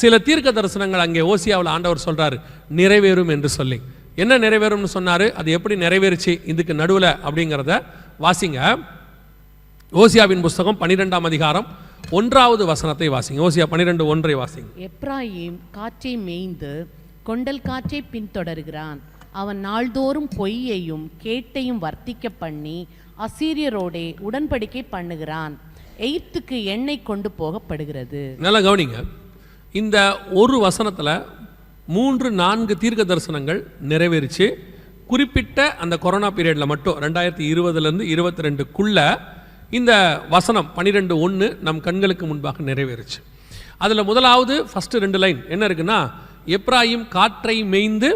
சில தீர்க்க தரிசனங்கள் அங்கே ஓசியாவில் ஆண்டவர் சொல்றாரு நிறைவேறும் என்று சொல்லி. என்ன நிறைவேறும்னு சொன்னாரு, அது எப்படி நிறைவேறுச்சு இதுக்கு நடுவில் அப்படிங்கிறத வாசிங்க. ஓசியாவின் புஸ்தகம் 12ஆம் அதிகாரம் 1வது வசனத்தை வாசிங்க. ஓசியா 12:1 வாசிங்க. எப்ராயிம் காற்றை மேய்ந்து கொண்டல் காற்றை பின்தொடர்கிறான். அவன் நாள்தோறும் பொய்யையும் கேட்டையும் வர்த்திக்க பண்ணி அசீரியரோடே உடன்படிக்கை பண்ணுகிறான். எய்த்துக்கு எண்ணெய் கொண்டு போகப்படுகிறது. நல்லா கவனிங்க, இந்த ஒரு வசனத்தில் 3-4 தீர்க்க தரிசனங்கள் நிறைவேறிச்சு. குறிப்பிட்ட அந்த கொரோனா பீரியடில் மட்டும் 2020 22க்குள்ள இந்த வசனம் 12:1 நம் கண்களுக்கு முன்பாக நிறைவேறுச்சு. அதில் முதலாவது ஃபஸ்ட்டு 2 லைன் என்ன இருக்குன்னா, எப்ராயிம் காற்றை மேய்ந்து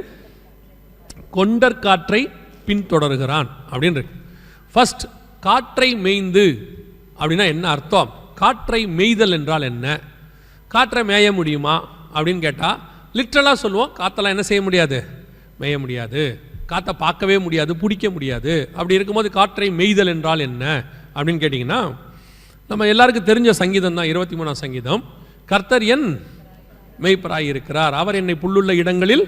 கொண்டற்காற்றை பின்தொடர்கிறான் அப்படின்னு இருக்கு. ஃபர்ஸ்ட் காற்றை மேய்ந்து அப்படின்னா என்ன அர்த்தம்? காற்றை மேய்தல் என்றால் என்ன? காற்றை மேய முடியுமா அப்படின்னு கேட்டால் லிட்ரலாக சொல்லுவோம், காற்றெல்லாம் என்ன செய்ய முடியாது, மேய முடியாது, காற்றை பார்க்கவே முடியாது, பிடிக்க முடியாது. அப்படி இருக்கும்போது காற்றை மேய்தல் என்றால் என்ன அப்படின்னு கேட்டிங்கன்னா, நம்ம எல்லாருக்கும் தெரிஞ்ச சங்கீதம் தான் 23ஆம் சங்கீதம். கர்த்தர் என் மேய்ப்பராய் இருக்கிறார், அவர் என்னை புல்லுள்ள இடங்களில்.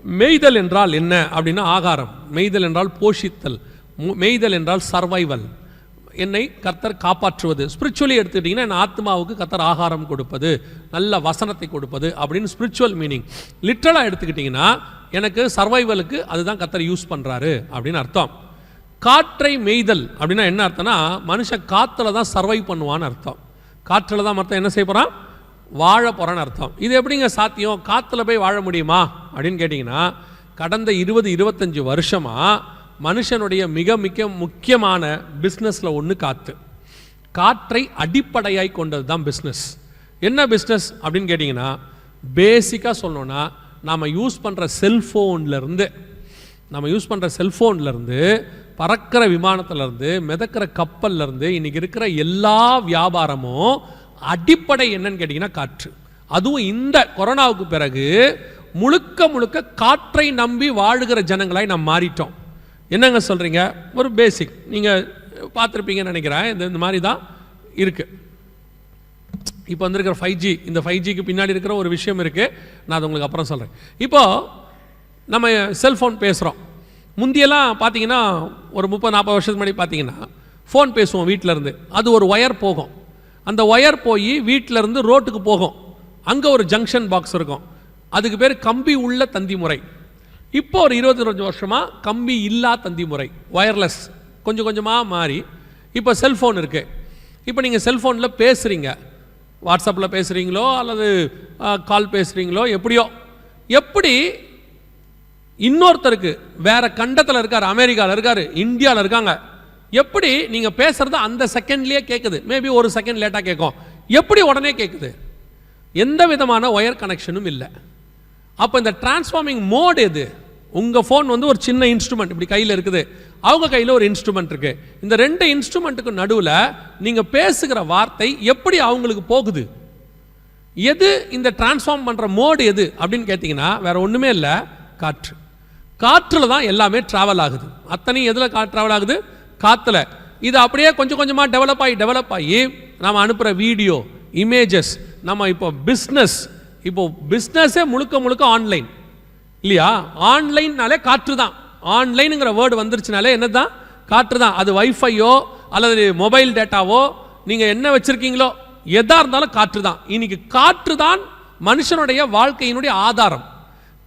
மேய்தல் என்றால் என்ன அப்படின்னா ஆகாரம், மேய்தல் என்றால் போஷித்தல், மேய்தல் என்றால் சர்வைவல். என்னை கர்த்தர் காப்பாற்றுவது. ஸ்பிரிச்சுவலி எடுத்துக்கிட்டிங்கன்னா என் ஆத்மாவுக்கு கர்த்தர் ஆகாரம் கொடுப்பது, நல்ல வசனத்தை கொடுப்பது அப்படின்னு ஸ்பிரிச்சுவல் மீனிங். லிட்ரலாக எடுத்துக்கிட்டிங்கன்னா எனக்கு சர்வைவலுக்கு அதுதான் கர்த்தர் யூஸ் பண்ணுறாரு அப்படின்னு அர்த்தம். காற்றை மேய்தல் அப்படின்னா என்ன அர்த்தம்னா, மனுஷன் காற்றுல தான் சர்வை பண்ணுவான்னு அர்த்தம். காற்றில் தான் மற்ற என்ன செய்ய போகிறான், வாழ போகிறான்னு அர்த்தம். இது எப்படிங்க சாத்தியம், காற்றுல போய் வாழ முடியுமா அப்படின்னு கேட்டிங்கன்னா, கடந்த 20-25 வருஷமாக மனுஷனுடைய மிக மிக முக்கியமான பிஸ்னஸில் ஒன்று காற்று. காற்றை அடிப்படையாய் கொண்டது தான் பிஸ்னஸ். என்ன பிஸ்னஸ் அப்படின்னு கேட்டிங்கன்னா, பேசிக்காக சொல்லணும்னா நாம் யூஸ் பண்ணுற செல்ஃபோன்லேருந்து பறக்கிற விமானத்திலேருந்து மிதக்கிற கப்பல்லேருந்து இன்றைக்கி இருக்கிற எல்லா வியாபாரமும் அடிப்படை என்னன்னு கேட்டிங்கன்னா காற்று. அதுவும் இந்த கொரோனாவுக்கு பிறகு முழுக்க முழுக்க காற்றை நம்பி வாழுகிற ஜனங்களாய் நாம் மாறிட்டோம். என்னங்க சொல்கிறீங்க? ஒரு பேசிக் நீங்கள் பார்த்துருப்பீங்கன்னு நினைக்கிறேன். இந்த மாதிரி தான் இருக்குது. இப்போ வந்திருக்கிற 5G, இந்த 5Gக்கு பின்னாடி இருக்கிற ஒரு விஷயம் இருக்குது, நான் அது உங்களுக்கு அப்புறம் சொல்கிறேன். இப்போது நம்ம செல்ஃபோன் பேசுகிறோம். முந்தியெல்லாம் பார்த்தீங்கன்னா ஒரு 30-40 வருஷத்துக்கு முன்னாடி பார்த்தீங்கன்னா ஃபோன் பேசுவோம் வீட்டிலேருந்து. அது ஒரு ஒயர் போகும், அந்த ஒயர் போய் வீட்டிலேருந்து ரோட்டுக்கு போகும், அங்கே ஒரு ஜங்ஷன் பாக்ஸ் இருக்கும், அதுக்கு பேர் கம்பி உள்ள தந்தி முறை. இப்போ ஒரு 25 வருஷமாக கம்பி இல்லா தந்தி முறை, ஒயர்லெஸ் கொஞ்சம் கொஞ்சமாக மாறி இப்போ செல்ஃபோன் இருக்குது. இப்போ நீங்கள் செல்ஃபோனில் பேசுகிறீங்க, வாட்ஸ்அப்பில் பேசுகிறீங்களோ அல்லது கால் பேசுகிறீங்களோ, எப்படியோ எப்படி இன்னொருத்தருக்கு வேறு கண்டத்தில் இருக்கார், அமெரிக்காவில் இருக்கார், இந்தியாவில் இருக்காங்க, எப்படி நீங்கள் பேசுகிறது அந்த செகண்ட்லேயே கேட்குது. மேபி ஒரு செகண்ட் லேட்டாக கேட்கும், எப்படி உடனே கேட்குது? எந்த விதமான ஒயர் கனெக்ஷனும் இல்லை. அப்போ இந்த டிரான்ஸ்ஃபார்மிங் மோட் எது? உங்கள் ஃபோன் வந்து ஒரு சின்ன இன்ஸ்ட்ருமெண்ட் இப்படி கையில் இருக்குது, அவங்க கையில் ஒரு இன்ஸ்ட்ருமெண்ட் இருக்குது. இந்த 2 இன்ஸ்ட்ருமெண்ட்டுக்கு நடுவில் நீங்கள் பேசுகிற வார்த்தை எப்படி அவங்களுக்கு போகுது? எது இந்த டிரான்ஸ்ஃபார்ம் பண்ணுற மோடு எது அப்படின்னு கேட்டிங்கன்னா வேறு ஒன்றுமே இல்லை, காற்று. காற்றில் தான் எல்லாமே ட்ராவல் ஆகுது. அத்தனையும் எதில் ட்ராவல் ஆகுது? காற்றுல. இது அப்படியே கொஞ்சம் கொஞ்சமாக டெவலப் ஆகி நம்ம அனுப்புகிற வீடியோ, இமேஜஸ், நம்ம இப்போ பிஸ்னஸே முழுக்க ஆன்லைன் இல்லையா? ஆன்லைன்னாலே காற்று தான். ஆன்லைனுங்கிற வேர்டு வந்துருச்சுனாலே என்ன தான்? காற்று தான். அது வைஃபையோ அல்லது மொபைல் டேட்டாவோ நீங்கள் என்ன வச்சுருக்கீங்களோ எதாக இருந்தாலும் காற்று தான். இன்னைக்கு காற்று தான் மனுஷனுடைய வாழ்க்கையினுடைய ஆதாரம்.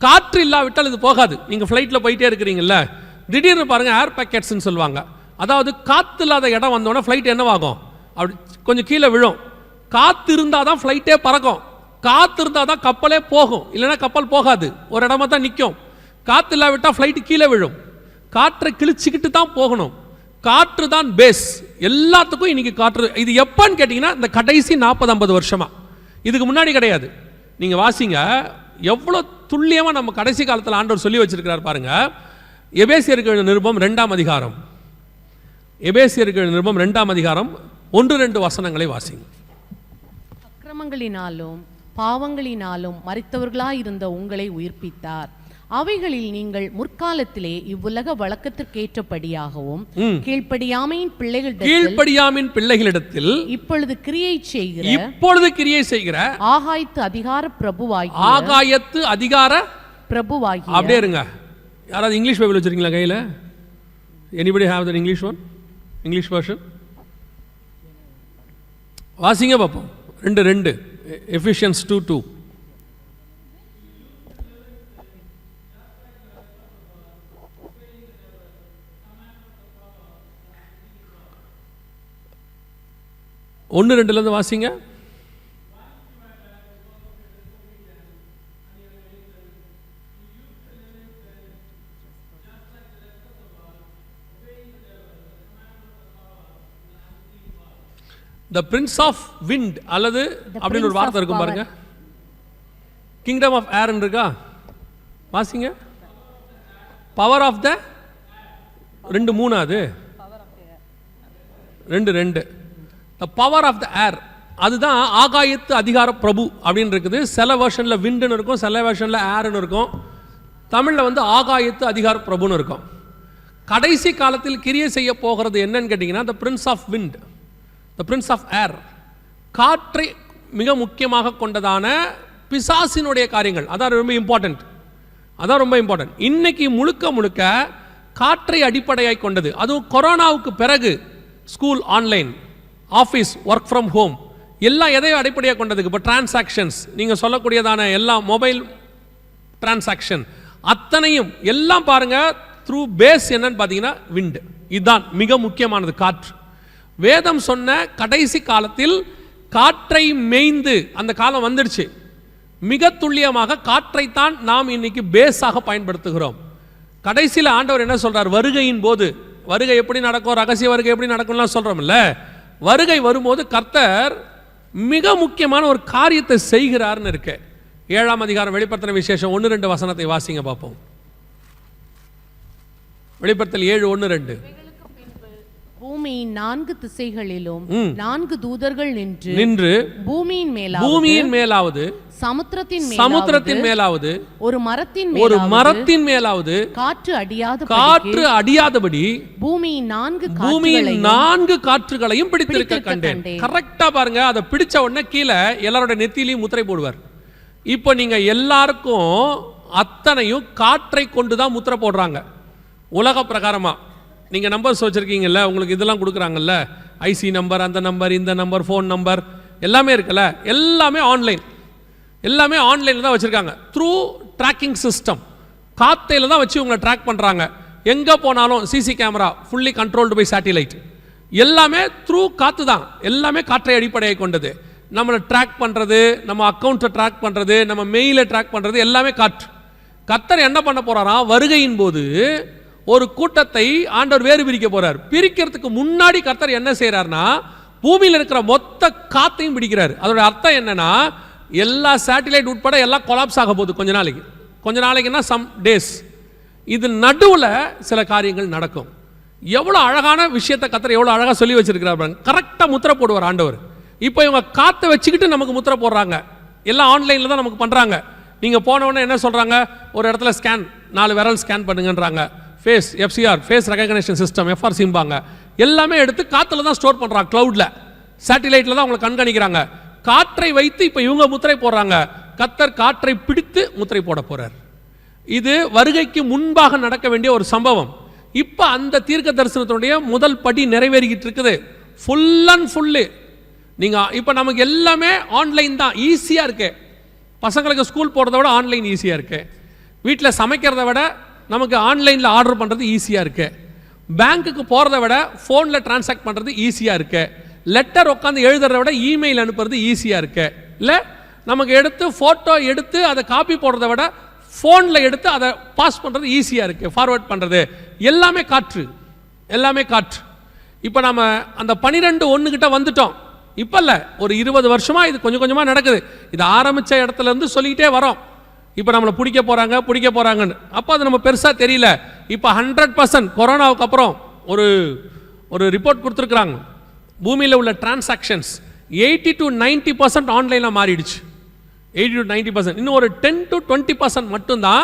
காற்று இல்லாவிட்டால் இது போகாது. நீங்கள் ஃப்ளைட்டில் போயிட்டே இருக்கிறீங்கல்ல, திடீர்னு பாருங்கள் ஏர் பேக்கெட்ஸ்ன்னு சொல்லுவாங்க. அதாவது காற்று இல்லாத இடம் வந்தோடனே ஃப்ளைட் என்னவாகும், அப்படி கொஞ்சம் கீழே விழும். காற்று இருந்தால் தான் ஃப்ளைட்டே பறக்கும், காற்று இருந்தால் தான் கப்பலே போகும், இல்லைன்னா கப்பல் போகாது, ஒரு இடமா தான் நிற்கும். காற்று இல்லாவிட்டால் ஃப்ளைட்டு கீழே விழும். காற்றை கிழிச்சிக்கிட்டு தான் போகணும். காற்று தான் பேஸ் எல்லாத்துக்கும். இன்னைக்கு காற்று. இது எப்பன்னு கேட்டிங்கன்னா இந்த கடைசி 40-50 வருஷமா, இதுக்கு முன்னாடி கிடையாது. நீங்கள் வாசிங்க எவ்வளோ துல்லியமாக நம்ம கடைசி காலத்தில் ஆண்டவர் சொல்லி வச்சிருக்கிறார் பாருங்க. எபேசியர்கள் நிருபம் 2ஆம் அதிகாரம், எபேசியர்கள் நிருபம் 2ஆம் அதிகாரம் 1-2 வசனங்களை வாசிங்க. அக்கிரமங்களினாலும் பாவங்களினாலும் மரித்தவர்களாயிருந்த உங்களை உயிர்ப்பித்தார். அவைகளில் நீங்கள் முற்காலத்திலே இவ்வுலக வழக்கத்திற்கேற்றபடியாகவும் கீழ்ப்படியாமையின் பிள்ளைகளிடத்தில் இப்பொழுது கிரியை செய்கிற ஆகாயத்து அதிகார பிரபுவாகி அப்படியே இருங்க. யாராவது இங்கிலீஷ் பைபிள் வச்சிருக்கீங்களா கையில? Anybody have the English version? வாசிங்க பார்ப்போம். 2:2 எஃபிஷியன்ஸ் 2:2. ஒன்று 2 வாசிங்க. The prince of wind அல்லது அப்படின்னு ஒரு வார்த்தை இருக்கும் பாருங்க. kingdom of air இருக்கா? வாசிங்க. power of the 2:3 அது 2:2 the power of the air அதுதான் ஆகாயத்து அதிகார பிரபு அப்படின்னு இருக்குது. சில வெர்ஷனில் விண்டுன்னு இருக்கும், சில வெர்ஷனில் ஏர்னு இருக்கும். தமிழில் ஆகாயத்து அதிகார பிரபுன்னு இருக்கும். கடைசி காலத்தில் கிரியை செய்ய போகிறது என்னன்னு கேட்டிங்கன்னா the prince of wind, the prince of air, காற்றை மிக முக்கியமாக கொண்டதான பிசாசினுடைய காரியங்கள். அதான் ரொம்ப இம்பார்ட்டன்ட். இன்னைக்கு முழுக்க காற்றை அடிப்படையாய் கொண்டது. அதுவும் கொரோனாவுக்கு பிறகு school online, office work from home எல்லாம் எதையும் அடிப்படையாக கொண்டதுக்கு. இப்போ டிரான்சாக்ஷன்ஸ் நீங்கள் சொல்லக்கூடியதான எல்லாம் மொபைல் டிரான்சாக்ஷன் அத்தனையும் எல்லாம் பாருங்கள் த்ரூ பேஸ் என்னன்னு பார்த்தீங்கன்னா விண்ட். இதுதான் மிக முக்கியமானது, காற்று. வேதம் சொன்ன கடைசி காலத்தில் காற்றை மேய்ந்து அந்த காலம் வந்துடுச்சு. மிக துல்லியமாக காற்றைத்தான் நாம் இன்னைக்கு பேஸாக பயன்படுத்துகிறோம். கடைசியில் ஆண்டவர் என்ன சொல்றார்? வருகையின் போது, வருகை எப்படி நடக்கும், ரகசிய வருகை எப்படி நடக்கும்லாம் சொல்றோம்ல, வருகை வரும்போது கர்த்தர் மிக முக்கியமான ஒரு காரியத்தை செய்கிறார்னு இருக்கு. 7ஆம் அதிகாரம் வெளிப்படுத்தின விசேஷம் 1-2 வசனத்தை வாசிங்க பார்ப்போம். வெளிப்படுத்தல் 7:1-2. பூமியின் 4 திசைகளிலும் 4 தூதர்கள் நின்று பூமியின் மேலாவது சமுத்திரத்தின் மேலாவது ஒரு மரத்தின் மேலாவது காற்று அடியாதபடி பூமியின் 4 காற்றுகளையும் பிடித்திருக்க கண்டேன். கரெக்டா பாருங்க, அதை பிடிச்ச உடனே கீழே எல்லாரோட நெத்தியிலையும் முத்திரை போடுவார். இப்போ நீங்க எல்லாருக்கும் அத்தனையும் காற்றை கொண்டுதான் முத்திரை போடுறாங்க. உலக பிரகாரமா நீங்கள் நம்பர்ஸ் வச்சுருக்கீங்கல்ல, உங்களுக்கு இதெல்லாம் கொடுக்குறாங்கல்ல, ஐசி நம்பர், அந்த நம்பர், இந்த நம்பர், ஃபோன் நம்பர் எல்லாமே இருக்குல்ல, எல்லாமே ஆன்லைனில் தான் வச்சுருக்காங்க. த்ரூ ட்ராக்கிங் சிஸ்டம், காத்தையில் தான் வச்சு உங்களை ட்ராக் பண்ணுறாங்க. எங்கே போனாலும் CC camera, fully controlled by satellite, எல்லாமே த்ரூ காற்று தான். எல்லாமே காற்றை அடிப்படையாக கொண்டது. நம்மளை ட்ராக் பண்ணுறது, நம்ம அக்கௌண்ட்டை ட்ராக் பண்ணுறது, நம்ம மெயிலை ட்ராக் பண்ணுறது எல்லாமே காற்று. கர்த்தர் என்ன பண்ண போகிறாராம்? வருகையின் போது ஒரு கூட்டத்தை ஆண்டவர் வேறு பிரிக்க போறார். பிரிக்கிறதுக்கு முன்னாடி கர்த்தர் என்ன செய்யறாருன்னா, பூமியில் இருக்கிற மொத்த காத்தையும் பிடிக்கிறார். அதோட அர்த்தம் என்னன்னா, எல்லா சேட்டிலைட் உட்பட எல்லாம் கொலாப்ஸ் ஆக போகுது கொஞ்ச நாளைக்குன்னா சம் டேஸ். இது நடுவில் சில காரியங்கள் நடக்கும். எவ்வளோ அழகான விஷயத்தை கர்த்தர் எவ்வளோ அழகாக சொல்லி வச்சிருக்கிறார். கரெக்டாக முத்திரை போடுவார் ஆண்டவர். இப்போ இவங்க காற்றை வச்சுக்கிட்டு நமக்கு முத்திரை போடுறாங்க. எல்லாம் ஆன்லைனில் தான் நமக்கு பண்ணுறாங்க. நீங்கள் போனவொடனே என்ன சொல்கிறாங்க? ஒரு இடத்துல ஸ்கேன், 4 விரல் ஸ்கேன் பண்ணுங்கன்றாங்க. Face FCR, face recognition system, எஃப்ஆர்சிம்பாங்க. எல்லாமே எடுத்து காற்றுல தான் ஸ்டோர் பண்ணுறாங்க. க்ளவுடில், சேட்டிலைட்டில் தான் அவங்களை கண்காணிக்கிறாங்க. காற்றை வைத்து இப்போ இவங்க முத்திரை போடுறாங்க. கர்த்தர் காற்றை பிடித்து முத்திரை போட போறார். இது வருகைக்கு முன்பாக நடக்க வேண்டிய ஒரு சம்பவம். இப்போ அந்த தீர்க்க தரிசனத்தினுடைய முதல் படி நிறைவேறிக்கிட்டு இருக்குது. ஃபுல் அண்ட் ஃபுல்லு நீங்கள் இப்போ நமக்கு எல்லாமே ஆன்லைன் தான். ஈஸியாக இருக்கு. பசங்களுக்கு ஸ்கூல் போகிறத விட ஆன்லைன் ஈஸியாக இருக்கு. வீட்டில் சமைக்கிறத விட நமக்கு ஆன்லைனில் ஆர்டர் பண்ணுறது ஈஸியாக இருக்குது. பேங்க்குக்கு போகிறத விட ஃபோனில் டிரான்சாக்ட் பண்ணுறது ஈஸியாக இருக்குது. லெட்டர் உட்காந்து எழுதுறத விட இமெயில் அனுப்புறது ஈஸியாக இருக்குது. இல்லை நமக்கு எடுத்து ஃபோட்டோ எடுத்து அதை காப்பி போடுறத விட ஃபோனில் எடுத்து அதை பாஸ் பண்ணுறது ஈஸியாக இருக்குது. ஃபார்வர்ட் பண்ணுறது எல்லாமே காற்று. இப்போ நம்ம அந்த 12:1 கிட்ட வந்துட்டோம். இப்போ இல்லை, ஒரு 20 வருஷமாக இது கொஞ்சம் கொஞ்சமாக நடக்குது. இது ஆரம்பித்த இடத்துலேருந்து சொல்லிக்கிட்டே வரோம். இப்போ நம்மளை பிடிக்க போகிறாங்கன்னு. அப்போ அது நம்ம பெருசாக தெரியல. இப்போ 100% கொரோனாவுக்கு அப்புறம் ஒரு ரிப்போர்ட் கொடுத்துருக்குறாங்க. பூமியில் உள்ள டிரான்சாக்ஷன்ஸ் 80 to 90% ஆன்லைனில் மாறிடுச்சு. 80 to 90%. இன்னும் ஒரு 10 to 20% மட்டும்தான்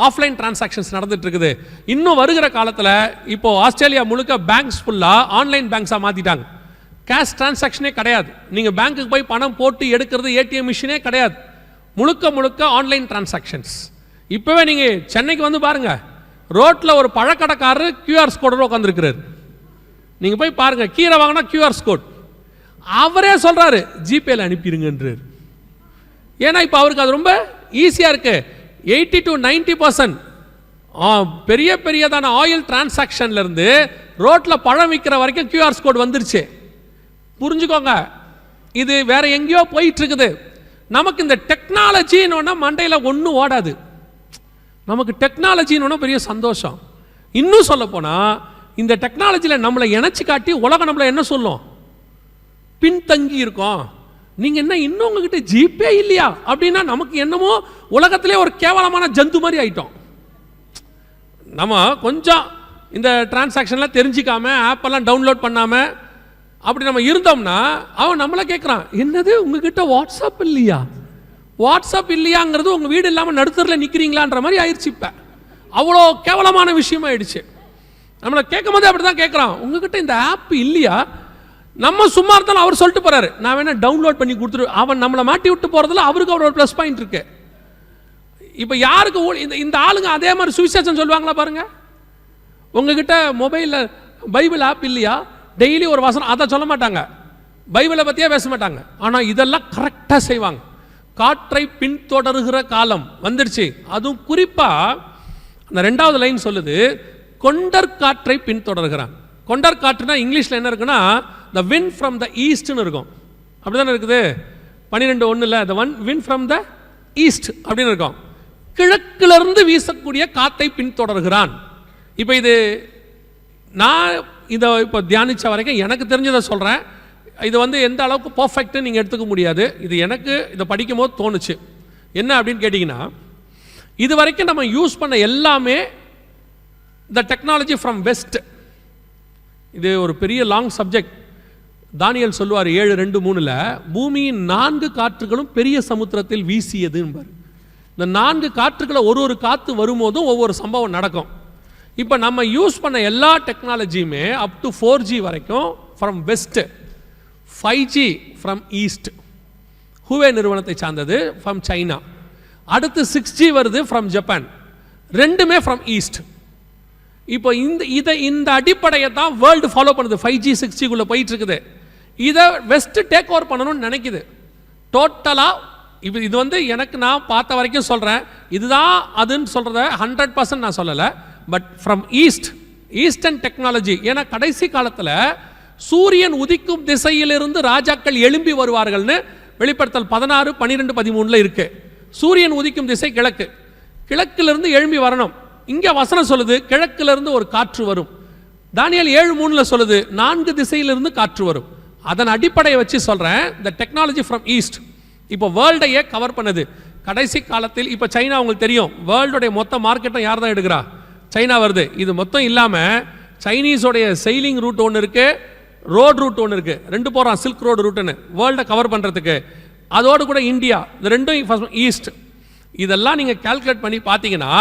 ஆஃப்லைன் டிரான்சாக்ஷன்ஸ் நடந்துட்டு இருக்குது. இன்னும் வருகிற காலத்தில் இப்போ ஆஸ்திரேலியா முழுக்க பேங்க்ஸ் ஃபுல்லாக ஆன்லைன் பேங்க்ஸாக மாற்றிட்டாங்க. கேஷ் டிரான்சாக்ஷனே கிடையாது. நீங்கள் பேங்க்குக்கு போய் பணம் போட்டு எடுக்கிறது ஏடிஎம் மிஷினே கிடையாது. முழுக்க முழுக்க ஆன்லைன் டிரான்சாக்ஷன்ஸ். இப்போவே நீங்கள் சென்னைக்கு வந்து பாருங்கள், ரோட்டில் ஒரு பழக்கடைக்காரர் கியூஆர் கோடோட உட்காந்துருக்கிறார். நீங்கள் போய் பாருங்கள், கீரை வாங்கினா கியூஆர் கோட். அவரே சொல்கிறாரு ஜிபேல அனுப்பிடுங்கன்றார். ஏன்னா இப்போ அவருக்கு அது ரொம்ப ஈஸியாக இருக்குது. 80 to 90% பெரிய பெரியதான ஆயில் டிரான்சாக்ஷன்லேருந்து ரோட்டில் பழம் விற்கிற வரைக்கும் கியூஆர் கோட் வந்துருச்சு. புரிஞ்சுக்கோங்க, இது வேற எங்கேயோ போயிட்டு இருக்குது. நமக்கு இந்த டெக்னாலஜின்னு மண்டையில் ஒன்றும் ஓடாது. நமக்கு டெக்னாலஜின்னு பெரிய சந்தோஷம். இன்னும் சொல்ல போனால் இந்த டெக்னாலஜியில் நம்மளை இணைச்சி காட்டி உலகம் நம்மளை என்ன சொல்லும், பின்தங்கி இருக்கோம். நீங்கள் என்ன இன்னும் உங்ககிட்ட ஜிபே இல்லையா அப்படின்னா நமக்கு என்னமோ உலகத்திலே ஒரு கேவலமான ஜந்து மாதிரி ஆயிட்டோம். நம்ம கொஞ்சம் இந்த டிரான்சாக்ஷன்லாம் தெரிஞ்சிக்காம ஆப்பெல்லாம் டவுன்லோட் பண்ணாமல் அப்படி நம்ம இருந்தோம்னா அவன் நம்மளை கேட்குறான், என்னது உங்ககிட்ட வாட்ஸ்அப் இல்லையா, வாட்ஸ்அப் இல்லையாங்கிறது உங்கள் வீடு இல்லாமல் நடுத்தரில் நிற்கிறீங்களான்ற மாதிரி ஆயிடுச்சு. இப்போ அவ்வளோ கேவலமான விஷயமாயிடுச்சு. நம்மளை கேட்கும் போது அப்படி தான் கேட்குறான், உங்ககிட்ட இந்த ஆப் இல்லையா. நம்ம சும்மா இருந்தாலும் அவர் சொல்லிட்டு போறாரு, நான் வேணா டவுன்லோட் பண்ணி கொடுத்துரு. அவன் நம்மளை மாட்டி விட்டு போறதுல அவருக்கு ஒரு ப்ளஸ் பாயிண்ட் இருக்கு. இப்போ யாருக்கு இந்த ஆளுங்க அதே மாதிரி சுவிசேஷம் சொல்லுவாங்களா பாருங்க. உங்ககிட்ட மொபைலில் பைபிள் ஆப் இல்லையா, டெய்லி ஒரு வசனம், அதை சொல்ல மாட்டாங்க, பைபிளை பற்றியே பேச மாட்டாங்க. ஆனால் இதெல்லாம் கரெக்டாக செய்வாங்க. காற்றை பின்தொடருகிற காலம் வந்துடுச்சு. அதுவும் குறிப்பாக அந்த 2வது லைன் சொல்லுது, கொண்டர் காற்றை பின்தொடர்கிறான். கொண்டர் காற்றுனா இங்கிலீஷில் என்ன இருக்குன்னா the wind from the east னு இருக்கும். அப்படி தானே இருக்குது 12:1 the wind from the east அப்படின்னு இருக்கும். கிழக்கிலிருந்து வீசக்கூடிய காத்தை பின்தொடர்கிறான். இப்போ இது நான் இதை இப்போ தியானித்த வரைக்கும் எனக்கு தெரிஞ்சதை சொல்கிறேன். இது எந்த அளவுக்கு பர்ஃபெக்ட்னு நீங்கள் எடுத்துக்க முடியாது. இது எனக்கு இதை படிக்கும் போது தோணுச்சு. என்ன அப்படின்னு கேட்டிங்கன்னா, இது வரைக்கும் நம்ம யூஸ் பண்ண எல்லாமே த டெக்னாலஜி ஃப்ரம் வெஸ்ட். இது ஒரு பெரிய லாங் சப்ஜெக்ட். தானியல் சொல்லுவார் 7:2-3 பூமியின் 4 காற்றுகளும் பெரிய சமுத்திரத்தில் வீசியதுன்னு. இந்த 4 காற்றுகளை ஒரு காற்று வரும்போதும் ஒவ்வொரு சம்பவம் நடக்கும். இப்போ நம்ம யூஸ் பண்ண எல்லா டெக்னாலஜியுமே அப் டு 4G வரைக்கும் from west, 5G from east, Huawei நிறுவனத்தை சார்ந்தது ஃப்ரம் சைனா. அடுத்து 6G வருது ஃப்ரம் ஜப்பான், ரெண்டுமே ஃப்ரம் ஈஸ்ட். இப்போ இந்த அடிப்படையை தான் வேர்ல்டு ஃபாலோ பண்ணுது. 5G 6Gக்குள்ளே போயிட்டு இருக்குது. இதை வெஸ்ட் டேக் ஓவர் பண்ணணும்னு நினைக்குது டோட்டலாக. இப்போ இது எனக்கு நான் பார்த்த வரைக்கும் சொல்கிறேன், இதுதான் அதுன்னு சொல்கிறத 100% நான் சொல்லலை. But from eastern technology. ஏன்னா கடைசி காலத்தில் சூரியன் உதிக்கும் திசையிலிருந்து ராஜாக்கள் எழும்பி வருவார்கள்னு வெளிப்படுத்தல் 16, 12, 13 இருக்கு. சூரியன் உதிக்கும் திசை கிழக்கு, கிழக்கிலிருந்து எழும்பி வரணும். இங்கே வசனம் சொல்லுது கிழக்கிலிருந்து ஒரு காற்று வரும். தானியேல் 7:3 சொல்லுது 4 திசையிலிருந்து காற்று வரும். அதன் அடிப்படையை வச்சு சொல்கிறேன், த டெக்னாலஜி ஃப்ரம் ஈஸ்ட் இப்போ வேர்ல்டையே கவர் பண்ணுது. கடைசி காலத்தில் இப்போ சைனா உங்களுக்கு தெரியும், வேர்ல்டுடைய மொத்த மார்க்கெட்டை யார் தான் எடுக்கிறா, சைனா வருது. இது மொத்தம் இல்லாமல் சைனீஸோடைய செயிலிங் ரூட் ஒன்று இருக்குது, ரோட் ரூட் ஒன்று இருக்குது, 2 போகிறான் சில்க் ரோடு ரூட்டுன்னு வேர்ல்டை கவர் பண்ணுறதுக்கு. அதோடு கூட இந்தியா, இது 2 ஈஸ்ட். இதெல்லாம் நீங்கள் கால்குலேட் பண்ணி பார்த்தீங்கன்னா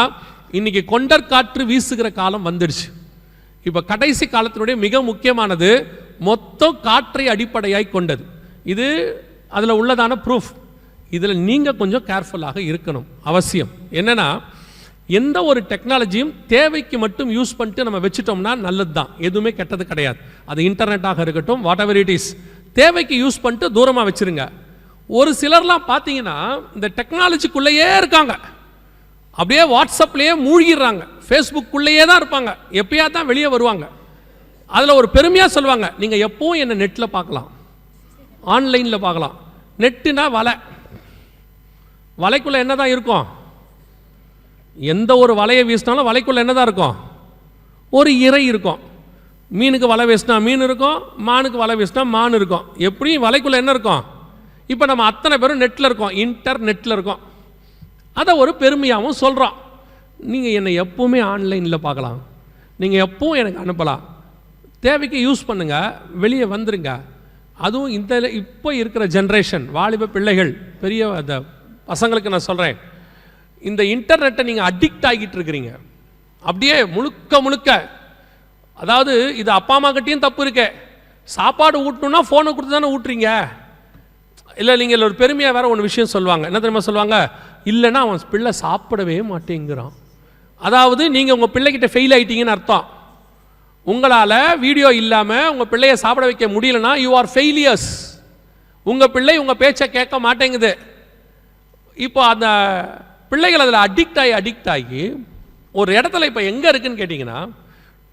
இன்னைக்கு கொண்டர் காற்று வீசுகிற காலம் வந்துடுச்சு. இப்போ கடைசி காலத்தினுடைய மிக முக்கியமானது மொத்தம் காற்றை அடிப்படையாய் கொண்டது. இது அதில் உள்ளதான ப்ரூஃப். இதில் நீங்கள் கொஞ்சம் கேர்ஃபுல்லாக இருக்கணும் அவசியம். என்னென்னா, எந்த ஒரு டெக்னாலஜியும் தேவைக்கு மட்டும் யூஸ் பண்ணிட்டு நம்ம வச்சுட்டோம்னா நல்லது தான், எதுவுமே கெட்டது கிடையாது. அது இன்டர்நெட்டாக இருக்கட்டும், வாட் எவர் இட் இஸ், தேவைக்கு யூஸ் பண்ணிட்டு தூரமாக வச்சுருங்க. ஒரு சிலர்லாம் பார்த்தீங்கன்னா இந்த டெக்னாலஜிக்குள்ளேயே இருக்காங்க, அப்படியே வாட்ஸ்அப்லேயே மூழ்கிடுறாங்க, ஃபேஸ்புக்குள்ளேயே தான் இருப்பாங்க, எப்பயா தான் வெளியே வருவாங்க. அதில் ஒரு பெருமையாக சொல்லுவாங்க, நீங்கள் எப்போவும் என்னை நெட்டில் பார்க்கலாம், ஆன்லைனில் பார்க்கலாம். நெட்டுனா வலைக்குள்ளே என்ன தான் இருக்கும், எந்த ஒரு வலையை வீசினாலும் வலைக்குள்ளே என்ன தான் இருக்கும், ஒரு இறை இருக்கும். மீனுக்கு வலை வீசினா மீன் இருக்கும், மானுக்கு வலை வீசினா மான் இருக்கும். எப்படியும் வலைக்குள்ளே என்ன இருக்கும். இப்போ நம்ம அத்தனை பேரும் நெட்டில் இருக்கோம், இன்டர்நெட்டில் இருக்கோம். அதை ஒரு பெருமையாகவும் சொல்கிறோம். நீங்கள் என்னை எப்போவுமே ஆன்லைனில் பார்க்கலாம், நீங்கள் எப்பவும் எனக்கு அனுப்பலாம், தேவைக்கு யூஸ் பண்ணுங்கள், வெளியே வந்துருங்க. அதுவும் இப்போ இருக்கிற ஜென்ரேஷன் வாலிப பிள்ளைகள், பெரிய அந்த பசங்களுக்கு நான் சொல்கிறேன், இந்த இன்டர்நெட்டை நீங்கள் அடிக்ட் ஆகிட்டு இருக்கிறீங்க அப்படியே முழுக்க முழுக்க. அதாவது இது அப்பா அம்மா கிட்டேயும் தப்பு இருக்கு. சாப்பாடு ஊட்டணும்னா ஃபோனை கொடுத்து தானே ஊட்டுறீங்க. இல்லை நீங்கள் ஒரு பெருமையாக வேறு ஒன்று விஷயம் சொல்லுவாங்க. என்ன தெரியுமா சொல்லுவாங்க? இல்லைன்னா அவன் பிள்ளை சாப்பிடவே மாட்டேங்கிறான். அதாவது நீங்கள் உங்கள் பிள்ளைகிட்ட ஃபெயில் ஆகிட்டீங்கன்னு அர்த்தம். உங்களால் வீடியோ இல்லாமல் உங்கள் பிள்ளையை சாப்பிட வைக்க முடியலன்னா யூ ஆர் ஃபெயிலியர்ஸ். உங்கள் பிள்ளை உங்கள் பேச்சை கேட்க மாட்டேங்குது. இப்போ அந்த பிள்ளைகள் அதில் அடிக்ட் ஆகி ஒரு இடத்துல இப்போ எங்கே இருக்குன்னு கேட்டிங்கன்னா,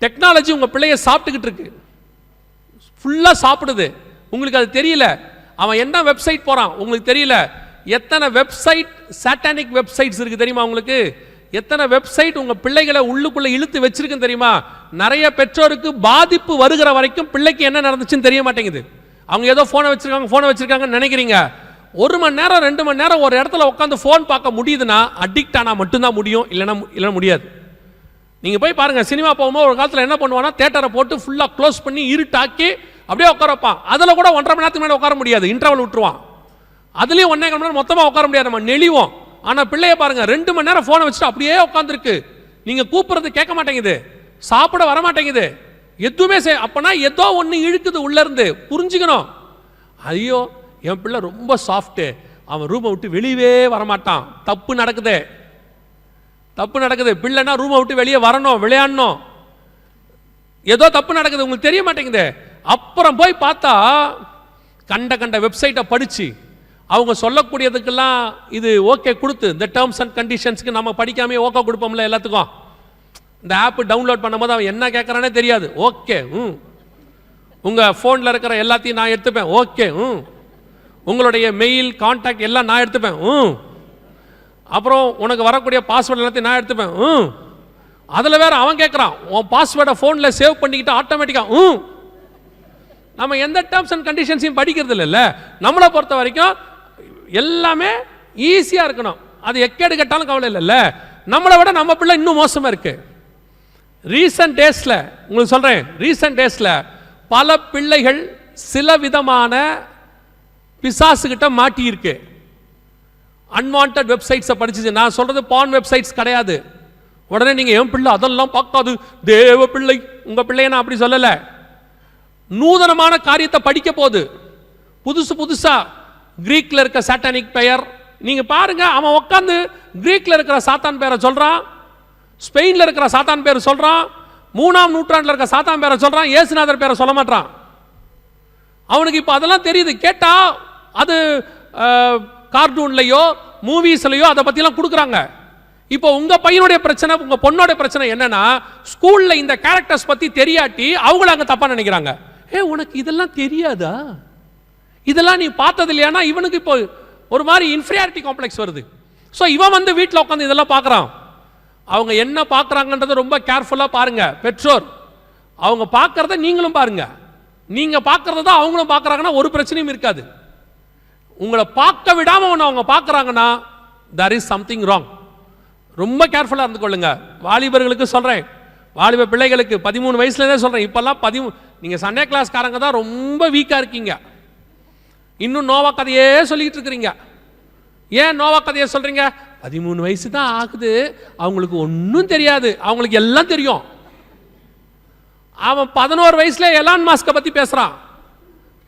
டெக்னாலஜி உங்கள் பிள்ளைய சாப்பிட்டுக்கிட்டு இருக்கு, ஃபுல்லாக சாப்பிடுது. உங்களுக்கு அது தெரியல. அவன் என்ன வெப்சைட் போகிறான் உங்களுக்கு தெரியல. எத்தனை வெப்சைட், சாட்டானிக் வெப்சைட்ஸ் இருக்குது தெரியுமா உங்களுக்கு? எத்தனை வெப்சைட் உங்கள் பிள்ளைகளை உள்ளுக்குள்ளே இழுத்து வச்சிருக்குன்னு தெரியுமா? நிறைய பெற்றோருக்கு பாதிப்பு வருகிற வரைக்கும் பிள்ளைக்கு என்ன நடந்துச்சுன்னு தெரிய மாட்டேங்குது. அவங்க ஏதோ ஃபோனை வச்சிருக்காங்கன்னு நினைக்கிறீங்க. 1 மணி நேரம் 2 மணி நேரம் ஒரு இடத்துல உட்காந்து ஃபோன் பார்க்க முடியுதுன்னா அடிக்ட் ஆனால் மட்டும்தான் முடியும், இல்லைன்னா முடியாது. நீங்கள் போய் பாருங்கள், சினிமா போகும்போது ஒரு காலத்தில் என்ன பண்ணுவான்னா தியேட்டரை போட்டு ஃபுல்லாக க்ளோஸ் பண்ணி இருட்டாக்கி அப்படியே உட்கார வைப்பான். அதில் கூட 1.5 மணி நேரத்துக்கு மேலே உட்கார முடியாது, இன்டர்வல் விட்டுருவான். அதுலேயும் 1.25 மணி நேரம் மொத்தமாக உட்கார முடியாது, நம்ம நெளிவோம். ஆனால் பிள்ளைய பாருங்கள் 2 மணி நேரம் ஃபோனை வச்சுட்டு அப்படியே உட்காந்துருக்கு. நீங்கள் கூப்பிட்றது கேட்க மாட்டேங்குது, சாப்பிட வர மாட்டேங்குது, எதுவுமே அப்பனா ஏதோ ஒன்று இழுக்குது உள்ளேருந்து. புரிஞ்சுக்கணும். ஐயோ என் பிள்ளை ரொம்ப சாஃப்ட்டு, அவன் ரூமை விட்டு வெளியவே வரமாட்டான். தப்பு நடக்குது. பிள்ளைனா ரூமை விட்டு வெளியே வரணும், விளையாடணும். ஏதோ தப்பு நடக்குது, உங்களுக்கு தெரிய மாட்டேங்குது. அப்புறம் போய் பார்த்தா கண்ட வெப்சைட்டை படித்து அவங்க சொல்லக்கூடியதுக்கெல்லாம் இது ஓகே கொடுத்து, இந்த டேர்ம்ஸ் அண்ட் கண்டிஷன்ஸ்க்கு நம்ம படிக்காமே ஓகே கொடுப்போம்ல எல்லாத்துக்கும். இந்த ஆப் டவுன்லோட் பண்ணும்போது அவன் என்ன கேட்குறானே தெரியாது. ஓகே, உங்கள் ஃபோனில் இருக்கிற எல்லாத்தையும் நான் எடுத்துப்பேன். ஓகே, உங்களுடைய மெயில் கான்டாக்ட் எல்லாம் நான் எடுத்துப்பேன். அப்புறம் உனக்கு வரக்கூடிய பாஸ்வேர்டு எல்லாத்தையும் நான் எடுத்துப்பேன். அதில் வேற அவன் கேட்குறான், உன் பாஸ்வேர்டை ஃபோனில் சேவ் பண்ணிக்கிட்டு ஆட்டோமேட்டிக்காக. நம்ம எந்த டேர்ம்ஸ் அண்ட் கண்டிஷன்ஸையும் படிக்கிறது இல்லைல்ல. நம்மளை பொறுத்த வரைக்கும் எல்லாமே ஈஸியாக இருக்கணும், அது எக்கேடு கட்டாலும் கவலை இல்லைல்ல. நம்மளை விட நம்ம பிள்ளை இன்னும் மோசமாக இருக்கு. ரீசன்ட் டேஸில் பல பிள்ளைகள் சில விதமான பிசாசுகிட்ட மாட்டியிருக்கு. அன்வான்ட் வெப்சைட்ஸை படிச்சு, நான் சொல்றது பான் வெப்சைட்ஸ் கிடையாது. உடனே நீங்க என் பிள்ளை அதெல்லாம் பார்க்காது, தேவ பிள்ளை, உங்க பிள்ளைய நான் அப்படி சொல்லல. நூதனமான காரியத்தை படிக்க போது புதுசா கிரீக்ல இருக்க சாட்டானிக் பெயர் நீங்க பாருங்க. அவன் உட்காந்து கிரீக்ல இருக்கிற சாத்தான் பேரை சொல்றான், ஸ்பெயின்ல இருக்கிற சாத்தான் பேரை சொல்றான், 3ஆம் நூற்றாண்டுல இருக்க சாத்தான் பேரை சொல்றான், இயேசுநாதர் பேரை சொல்ல மாட்டான். அவனுக்கு இப்போ அதெல்லாம் தெரியுது. கேட்டா அது கார்ட்டூன்லையோ மூவிஸ்லையோ அதை பற்றிலாம் கொடுக்குறாங்க. இப்போ உங்கள் பையனுடைய பிரச்சனை, உங்கள் பொண்ணோட பிரச்சனை என்னன்னா, ஸ்கூலில் இந்த கேரக்டர்ஸ் பற்றி தெரியாட்டி அவங்கள அங்கே தப்பாக நினைக்கிறாங்க. உனக்கு இதெல்லாம் தெரியாதா, இதெல்லாம் நீ பார்த்தது இல்லையானா இவனுக்கு இப்போ ஒரு மாதிரி இன்ஃபீரியாரிட்டி காம்ப்ளெக்ஸ் வருது. ஸோ இவன் வந்து வீட்டில் உட்காந்து இதெல்லாம் பார்க்குறான். அவங்க என்ன பார்க்குறாங்கன்றதை ரொம்ப கேர்ஃபுல்லாக பாருங்க பெற்றோர். அவங்க பார்க்குறத நீங்களும் பாருங்க. நீங்கள் பார்க்குறத தான் அவங்களும் பார்க்குறாங்கன்னா ஒரு பிரச்சனையும் இருக்காது. உங்களை பார்க்க விடாமல் ஒன்று அவங்க பார்க்குறாங்கன்னா there is something wrong. ரொம்ப கேர்ஃபுல்லாக இருந்து கொள்ளுங்க. வாலிபர்களுக்கு சொல்கிறேன், வாலிப பிள்ளைகளுக்கு 13 வயசுலேருந்தே சொல்கிறேன். இப்போல்லாம் நீங்கள் சண்டே கிளாஸ்காரங்க தான் ரொம்ப வீக்காக இருக்கீங்க. இன்னும் நோவா கதையே சொல்லிக்கிட்டு இருக்கிறீங்க. ஏன் நோவா கதையை சொல்கிறீங்க? 13 வயசு தான் ஆகுது, அவங்களுக்கு ஒன்றும் தெரியாது, அவங்களுக்கு எல்லாம் தெரியும். அவன் 11 வயசுல எலான் மாஸ்கை பற்றி பேசுகிறான்,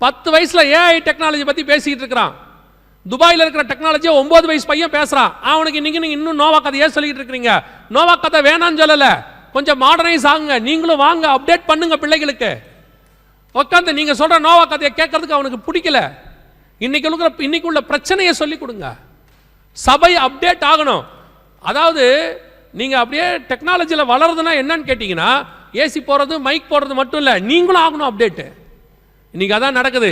10 வயசுல ஏஐ டெக்னாலஜி பற்றி பேசிக்கிட்டு இருக்கிறான், துபாயில் இருக்கிற டெக்னாலஜியை 9 வயசு பையன் பேசுகிறான். அவனுக்கு இன்னைக்கு நீங்கள் இன்னும் நோவா கதையே சொல்லிக்கிட்டு இருக்கிறீங்க. நோவா கதை வேணான்னு சொல்லலை, கொஞ்சம் மாடர்னைஸ் ஆகுங்க, நீங்களும் வாங்க, அப்டேட் பண்ணுங்க பிள்ளைகளுக்கு. உட்காந்து நீங்கள் சொல்கிற நோவா கதையை கேட்கறதுக்கு அவனுக்கு பிடிக்கல. இன்னைக்கு உள்ள பிரச்சனையை சொல்லி கொடுங்க. சபை அப்டேட் ஆகணும். அதாவது நீங்கள் அப்படியே டெக்னாலஜியில் வளருதுன்னா என்னன்னு கேட்டிங்கன்னா, ஏசி போகிறது மைக் போடுறது மட்டும் இல்லை, நீங்களும் ஆகணும் அப்டேட்டு. இன்னைக்கு அதான் நடக்குது.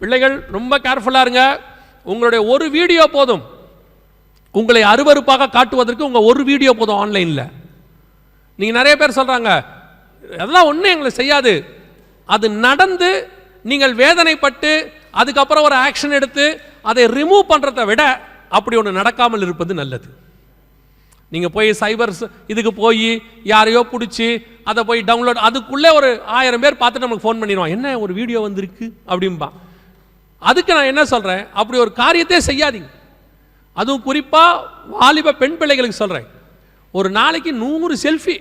பிள்ளைகள் ரொம்ப கேர்ஃபுல்லாக இருங்க. உங்களுடைய ஒரு வீடியோ போதும் உங்களை அருவருப்பாக காட்டுவதற்கு. உங்கள் ஒரு வீடியோ போதும் ஆன்லைனில். நீங்கள் நிறைய பேர் சொல்கிறாங்க அதெல்லாம் ஒன்றும் எங்களை செய்யாது. அது நடந்து நீங்கள் வேதனைப்பட்டு அதுக்கப்புறம் ஒரு ஆக்ஷன் எடுத்து அதை ரிமூவ் பண்ணுறதை விட அப்படி ஒன்று நடக்காமல் இருப்பது நல்லது. நீங்கள் போய் சைபர் இதுக்கு போய் யாரையோ பிடிச்சி அதை போய் டவுன்லோட், அதுக்குள்ளே ஒரு 1000 பேர் பார்த்துட்டு நமக்கு ஃபோன் பண்ணிடுவான், என்ன ஒரு வீடியோ வந்திருக்கு அப்படின்பா. அதுக்கு நான் என்ன சொல்கிறேன், அப்படி ஒரு காரியத்தை செய்யாதீங்க. அதுவும் குறிப்பாக வாலிப பெண் பிள்ளைகளுக்கு சொல்கிறேன், ஒரு நாளைக்கு 100 செல்ஃபி.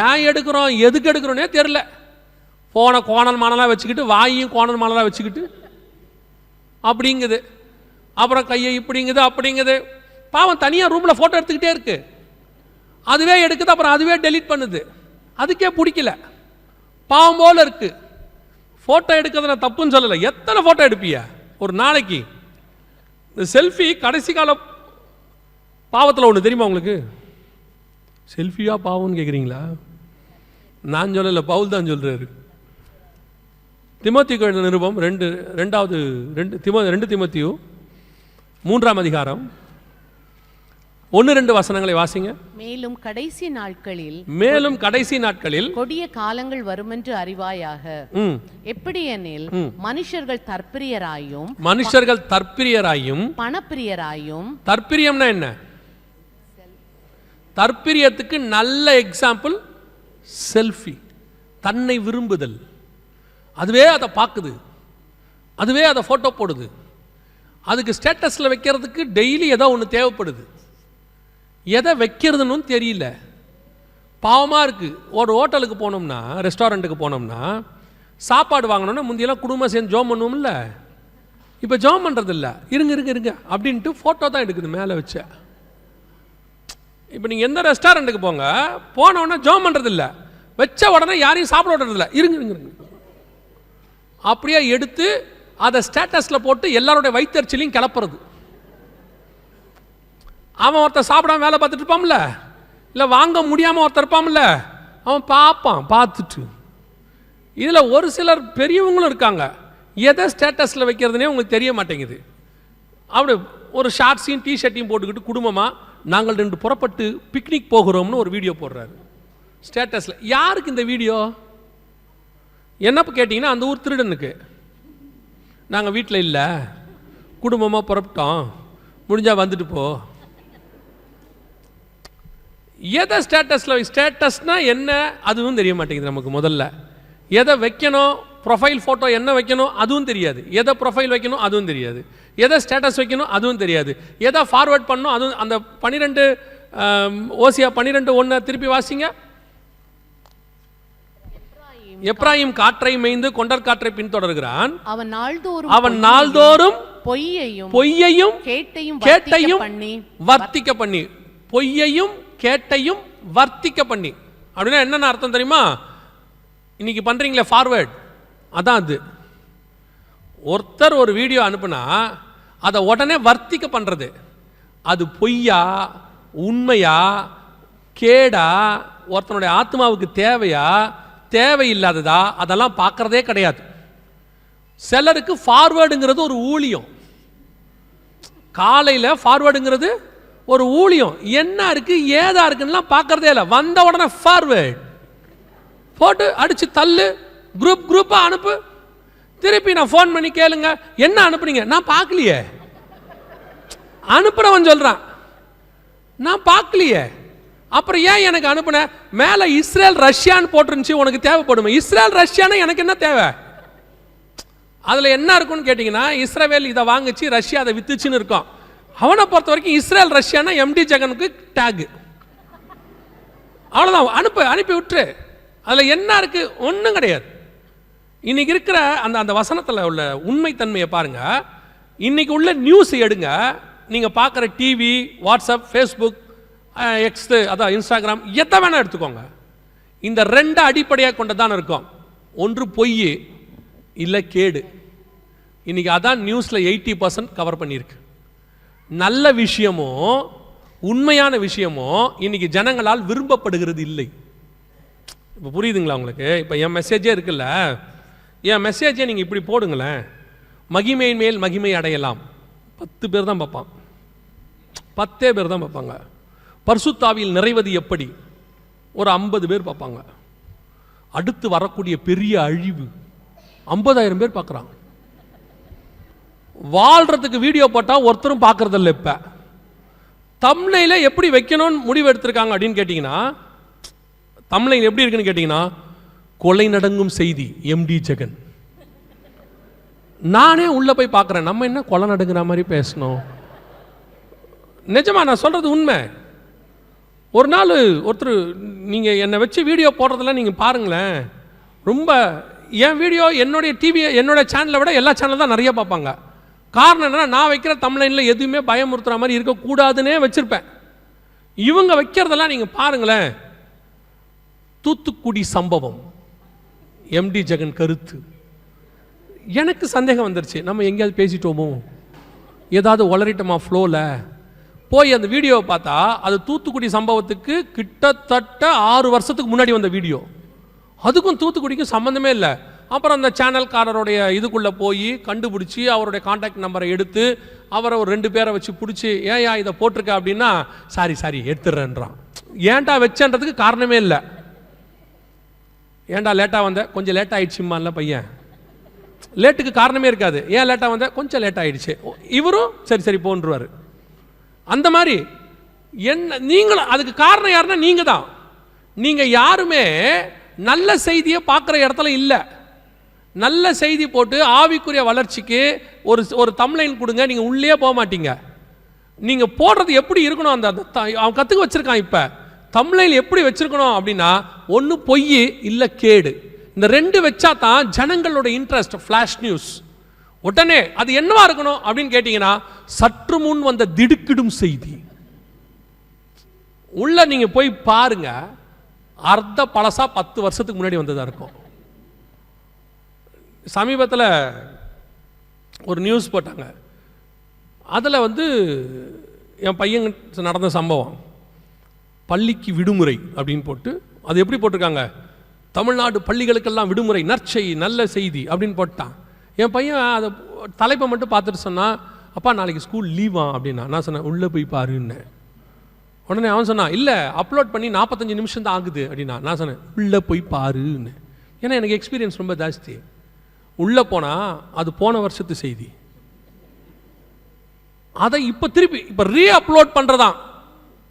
ஏன் எடுக்கிறோம் எதுக்கு எடுக்கிறோன்னே தெரில. ஃபோனை கோணல் மானலாக வச்சுக்கிட்டு, வாயையும் கோணல் மானலாக வச்சுக்கிட்டு அப்படிங்குது. அப்புறம் கையை இப்படிங்குது அப்படிங்குது. பாவம் தனியாக ரூமில் ஃபோட்டோ எடுத்துக்கிட்டே இருக்கு. அதுவே எடுக்குது, அப்புறம் அதுவே டெலீட் பண்ணுது. அதுக்கே பிடிக்கல, பாவம் போல இருக்கு. ஃபோட்டோ எடுக்கிறத நான் தப்புன்னு சொல்லலை. எத்தனை ஃபோட்டோ எடுப்பிய ஒரு நாளைக்கு? இந்த செல்ஃபி கடைசி கால பாவத்தில் ஒன்று தெரியுமா உங்களுக்கு? செல்ஃபியா பாவம்னு கேட்குறீங்களா? நான் சொல்லலை, பவுல் தான் சொல்கிறாரு. திமோத்தி எழுதின நிருபம் 2 திமோத்தியு 3ஆம் அதிகாரம் 1-2 வசனங்களை வாசிங்க. மேலும் கடைசி நாட்களில் கொடிய காலங்கள் வருமென்று அறிவாயாக. எப்படியெனில் மனுஷர்கள் தற்பிரியராயும் பணப்பிரியராயும். தற்பிரியம்னா என்ன? தற்பிரியத்துக்கு நல்ல எக்ஸாம்பிள் செல்ஃபி. தன்னை விரும்புதல். அதுவே அதை பார்க்குது, அதுவே அதை ஃபோட்டோ போடுது. அதுக்கு ஸ்டேட்டஸில் வைக்கிறதுக்கு டெய்லி ஏதோ ஒன்று தேவைப்படுது. எதை வைக்கிறதுன்னு தெரியல. பாவமாக இருக்குது. ஒரு ஹோட்டலுக்கு போனோம்னா, ரெஸ்டாரண்ட்டுக்கு போனோம்னா, சாப்பாடு வாங்கணும்னா முந்தியெல்லாம் குடும்பம் சேர்ந்து ஜோம் பண்ணுவோம்ல. இப்போ ஜோம் பண்ணுறது இல்லை. இருங்க அப்படின்ட்டு ஃபோட்டோ தான் எடுக்குது மேலே வச்ச. இப்போ நீங்கள் எந்த ரெஸ்டாரண்ட்டுக்கு போங்க, போனோன்னா ஜோம் பண்ணுறது இல்லை, வச்ச உடனே யாரையும் சாப்பிட விடுறதில்ல. இருங்க அப்படியே எடுத்து அதை ஸ்டேட்டஸில் போட்டு எல்லாருடைய வயிற்றுச்சலையும் கிளப்புறது. அவன் ஒருத்தர் சாப்பிடாம வேலை பார்த்துட்டு இருப்பான்ல, இல்லை வாங்க முடியாமல் ஒருத்தர் இருப்பான்ல, அவன் பார்த்துட்டு. இதில் ஒரு சிலர் பெரியவங்களும் இருக்காங்க. எதை ஸ்டேட்டஸில் வைக்கிறதுனே உங்களுக்கு தெரிய மாட்டேங்குது. அப்படி ஒரு ஷார்ட்ஸையும் டிஷர்ட்டையும் போட்டுக்கிட்டு குடும்பமாக நாங்கள் 2 புறப்பட்டு பிக்னிக் போகிறோம்னு ஒரு வீடியோ போடுறாரு ஸ்டேட்டஸில். யாருக்கு இந்த வீடியோ? என்னப்போ கேட்டிங்கன்னா, அந்த ஊர் திருடனுக்கு. நாங்கள் வீட்டில் இல்லை, குடும்பமாக புறப்பட்டோம், முடிஞ்சால் வந்துட்டு போ. எதை ஸ்டேட்டஸில்? ஸ்டேட்டஸ்னால் என்ன அதுவும் தெரிய மாட்டேங்குது நமக்கு. முதல்ல எதை வைக்கணும், ப்ரொஃபைல் ஃபோட்டோ என்ன வைக்கணும் அதுவும் தெரியாது. எதை ப்ரொஃபைல் வைக்கணும் அதுவும் தெரியாது. எதை ஸ்டேட்டஸ் வைக்கணும் அதுவும் தெரியாது. எதை ஃபார்வேர்ட் பண்ணணும் அதுவும். அந்த 12 ஓசியா 12:1 திருப்பி வாசிங்க. எப்ராயிம் காற்றை மேய்ந்து கொண்டற் காற்றை பின்தொடர்கிறான். அவன் நாள்தோறும் பொய்யையும் கேட்டையும் வர்த்திக்க பண்ணி. பொய்யையும் கேட்டையும் வர்த்திக்க பண்ணி அப்படின்னா என்னென்ன அர்த்தம் தெரியுமா? இன்னைக்கு பண்றீங்களே ஃபார்வேர்ட், அதான் அது. ஒருத்தர் ஒரு வீடியோ அனுப்புனா அதை உடனே வர்த்திக்க பண்றது. அது பொய்யா உண்மையா கேடா ஒருத்தனுடைய ஆத்மாவுக்கு தேவையா தேவையில்லாததா அதெல்லாம் பார்க்கறதே கிடையாது. சிலருக்கு ஃபார்வேர்டுங்கிறது ஒரு ஊழியம். காலையில் ஃபார்வேர்டுங்கிறது ஒரு ஊழியம். என்ன இருக்கு ஏதா இருக்குன்னா பார்க்கறதே இல்லை. வந்த உடனே ஃபார்வேர்டு போட்டு அடிச்சு தள்ளு, குரூப்பாக அனுப்பு. திருப்பி நான் ஃபோன் பண்ணி கேளுங்க, என்ன அனுப்புனீங்க? நான் பார்க்கலையே. அனுப்புறவன் சொல்றான் நான் பார்க்கலையே. அப்புறம் ஏன் எனக்கு அனுப்புன? மேலே இஸ்ரேல் ரஷ்யான்னு போட்டுருந்துச்சு, உனக்கு தேவைப்படுமா? இஸ்ரேல் ரஷ்யானா எனக்கு என்ன தேவை? அதில் என்ன இருக்குன்னு கேட்டிங்கன்னா, இஸ்ரேல் இதை வாங்கிச்சு, ரஷ்யா அதை வித்துச்சுன்னு இருக்கும். அவனை பொறுத்த வரைக்கும் இஸ்ரேல் ரஷ்யானா MD ஜெகனுக்கு டேகு, அவ்வளோதான். அனுப்பி விட்டுரு. அதில் என்ன இருக்கு? ஒன்றும் கிடையாது. இன்னைக்கு இருக்கிற அந்த வசனத்தில் உள்ள உண்மைத்தன்மையை பாருங்க. இன்னைக்கு உள்ள நியூஸ் எடுங்க, நீங்கள் பார்க்குற டிவி, வாட்ஸ்அப், ஃபேஸ்புக், எக்ஸ், அதான் இன்ஸ்டாகிராம், எதை வேணா எடுத்துக்கோங்க. இந்த 2 அடிப்படையாக கொண்டதான் இருக்கும். ஒன்று பொய், இல்லை கேடு. இன்னைக்கு அதான் நியூஸில் 80% கவர் பண்ணியிருக்கு. நல்ல விஷயமோ உண்மையான விஷயமோ இன்னைக்கு ஜனங்களால் விரும்பப்படுகிறது இல்லை. இப்போ புரியுதுங்களா உங்களுக்கு? இப்போ என் மெசேஜே இருக்குல்ல, என் மெசேஜை நீங்கள் இப்படி போடுங்களேன், மகிமையின் மேல் மகிமை அடையலாம். 10 பேர் தான் பார்ப்பான், 10 பேர் தான் பார்ப்பாங்க. பரிசுத்தாவியில் நிறைவது எப்படி? ஒரு 50 பேர் பார்ப்பாங்க. அடுத்து வரக்கூடிய பெரிய அழிவு 50,000 பேர் பார்க்குறாங்க. வாழ்றதுக்கு வீடியோ போட்டால் ஒருத்தரும் பார்க்கறதில்ல. இப்போ தம்ப்நெயில எப்படி வைக்கணும்னு முடிவு எடுத்திருக்காங்க அப்படின்னு கேட்டிங்கன்னா, தம்ப்நெயில் எப்படி இருக்குன்னு கேட்டிங்கன்னா, கொலை நடங்கும் செய்தி MD ஜெகன். நானே உள்ளே போய் பார்க்குறேன், நம்ம என்ன கொலை நடுங்கிற மாதிரி பேசணும்? நிஜமா நான் சொல்கிறது உண்மை. ஒரு நாள் ஒருத்தர், நீங்கள் என்னை வச்சு வீடியோ போடுறதெல்லாம் நீங்கள் பாருங்களேன், ரொம்ப என் வீடியோ என்னுடைய டிவி என்னோட சேனலை விட எல்லா சேனல் தான் நிறைய பார்ப்பாங்க. காரணம் என்னன்னா, நான் வைக்கிற தம்ப்லைனில் எதுவுமே பயமுறுத்துற மாதிரி இருக்கக்கூடாதுன்னே வச்சுருப்பேன். இவங்க வைக்கிறதெல்லாம் நீங்கள் பாருங்களேன். தூத்துக்குடி சம்பவம், எம்டி ஜெகன் கருத்து. எனக்கு சந்தேகம் வந்துருச்சு, நம்ம எங்கேயாவது பேசிட்டோமோ, ஏதாவது உளறிட்டோமா ஃப்ளோவில். போய் அந்த வீடியோவை பார்த்தா அது தூத்துக்குடி சம்பவத்துக்கு கிட்டத்தட்ட 6 வருஷத்துக்கு முன்னாடி வந்த வீடியோ. அதுக்கும் தூத்துக்குடிக்கும் சம்மந்தமே இல்லை. அப்புறம் அந்த சேனல்காரருடைய இதுக்குள்ளே போய் கண்டுபிடிச்சி அவருடைய கான்டாக்ட் நம்பரை எடுத்து அவரை ஒரு 2 பேரை வச்சு பிடிச்சி, ஏயா இதை போட்டிருக்க அப்படின்னா, சாரி எடுத்துடுறேன்றான். ஏன்டா வச்சன்றதுக்கு காரணமே இல்லை. ஏன்டா லேட்டாக வந்த, கொஞ்சம் லேட் ஆகிடுச்சுமான்ல பையன், லேட்டுக்கு காரணமே இருக்காது. ஏன் லேட்டாக வந்த, கொஞ்சம் லேட் ஆகிடுச்சு, இவரும் சரி போன்றுவார். அந்த மாதிரி என்ன நீங்களும் அதுக்கு காரணம் யாருன்னா நீங்கள் தான். நீங்கள் யாருமே நல்ல செய்தியை பார்க்குற இடத்துல இல்லை. நல்ல செய்தி போட்டு ஆவிக்குரிய வளர்ச்சிக்கு ஒரு தம்ப்லைன் கொடுங்க, நீங்கள் உள்ளே போக மாட்டீங்க. நீங்கள் போடுறது எப்படி இருக்கணும், அந்த அவன் கற்றுக்க வச்சுருக்கான். இப்போ தம்ப்லைன் எப்படி வச்சுருக்கணும் அப்படின்னா, ஒன்று பொய் இல்லை கேடு. இந்த 2 வச்சா தான் ஜனங்களோட இன்ட்ரெஸ்ட். ஃப்ளாஷ் நியூஸ் உடனே அது என்னவா இருக்கணும் அப்படின்னு கேட்டிங்கன்னா, சற்று முன் வந்த திடுக்கிடும் செய்தி. உள்ள நீங்கள் போய் பாருங்க, அர்த்த பழசா 10 வருஷத்துக்கு முன்னாடி வந்ததாக இருக்கும். சமீபத்தில் ஒரு நியூஸ் போட்டாங்க. அதில் என் பையன் நடந்த சம்பவம், பள்ளிக்கு விடுமுறை அப்படின்னு போட்டு, அது எப்படி போட்டிருக்காங்க, தமிழ்நாடு பள்ளிகளுக்கெல்லாம் விடுமுறை, நற்செய்தி, நல்ல செய்தி அப்படின்னு போட்டான். என் பையன் அதை தலைப்பை மட்டும் பார்த்துட்டு சொன்னான், அப்பா நாளைக்கு ஸ்கூல் லீவா அப்படின்னா. நான் சொன்னேன், உள்ளே போய் பாருன்னு. உடனே அவன் சொன்னான், இல்லை அப்லோட் பண்ணி 45 நிமிஷம் தான் ஆகுது அப்படின்னா. நான் சொன்னேன், உள்ளே போய் பாருன்னு. ஏன்னா எனக்கு எக்ஸ்பீரியன்ஸ் ரொம்ப ஜாஸ்தி. உள்ளே போனால் அது போன வருஷத்து செய்தி. அதை இப்போ ரீ அப்லோட் பண்ணுறதான்.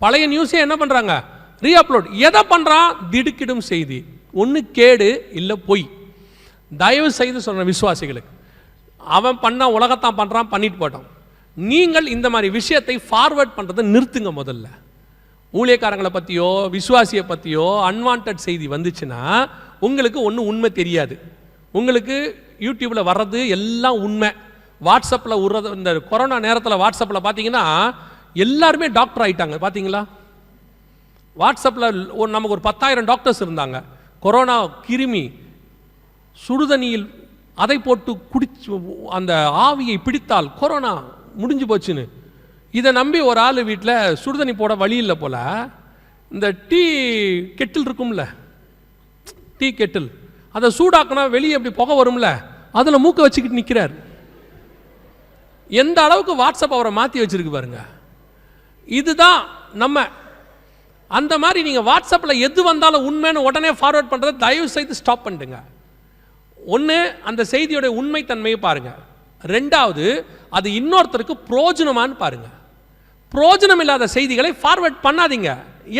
பழைய நியூஸே என்ன பண்ணுறாங்க, ரீ அப்லோட். எதை பண்ணுறான், திடுக்கிடும் செய்தி. ஒன்று கேடு இல்லை பொய். தயவு செய்து சொல்கிற விசுவாசிகளுக்கு, அவன் பண்ண உலகத்தான் பண்ணுறான், பண்ணிட்டு போட்டான். நீங்கள் இந்த மாதிரி விஷயத்தை ஃபார்வர்ட் பண்ணுறதை நிறுத்துங்க. முதல்ல ஊழியக்காரங்களை பற்றியோ விசுவாசியை பற்றியோ அன்வான்ட் செய்தி வந்துச்சுன்னா உங்களுக்கு ஒன்றும் உண்மை தெரியாது. உங்களுக்கு யூடியூப்பில் வர்றது எல்லாம் உண்மை. வாட்ஸ்அப்பில் விடுறது, இந்த கொரோனா நேரத்தில் வாட்ஸ்அப்பில் பார்த்தீங்கன்னா எல்லாருமே டாக்டர் ஆகிட்டாங்க. பார்த்தீங்களா, வாட்ஸ்அப்பில் நமக்கு ஒரு 10,000 டாக்டர்ஸ் இருந்தாங்க. கொரோனா கிருமி சுடுதண்ணியில் அதை போட்டு குடிச்சு அந்த ஆவியை பிடித்தால் கொரோனா முடிஞ்சு போச்சுன்னு இதை நம்பி ஒரு ஆள் வீட்டில் சுடுதண்ணி போட வழி இல்லை போல, இந்த டீ கெட்டில் இருக்கும்ல, டீ கெட்டில், அதை சூடாக்கினா வெளியே எப்படி புகை வரும்ல, அதில் மூக்க வச்சுக்கிட்டு நிற்கிறார். எந்த அளவுக்கு வாட்ஸ்அப் அவரை மாற்றி வச்சிருக்கு பாருங்க. இதுதான் நம்ம. அந்த மாதிரி நீங்கள் வாட்ஸ்அப்பில் எது வந்தாலும் உண்மைன்னு உடனே ஃபார்வர்ட் பண்ணுறதை தயவு செய்து ஸ்டாப் பண்ணிடுங்க. ஒன்று, அந்த செய்தியோட உண்மைத்தன்மையை பாருங்கள். 2வது, அது இன்னொருத்தருக்கு பிரோஜனமானு பாருங்கள். பிரோஜனம் இல்லாத செய்திகளை ஃபார்வர்ட் பண்ணாதீங்க.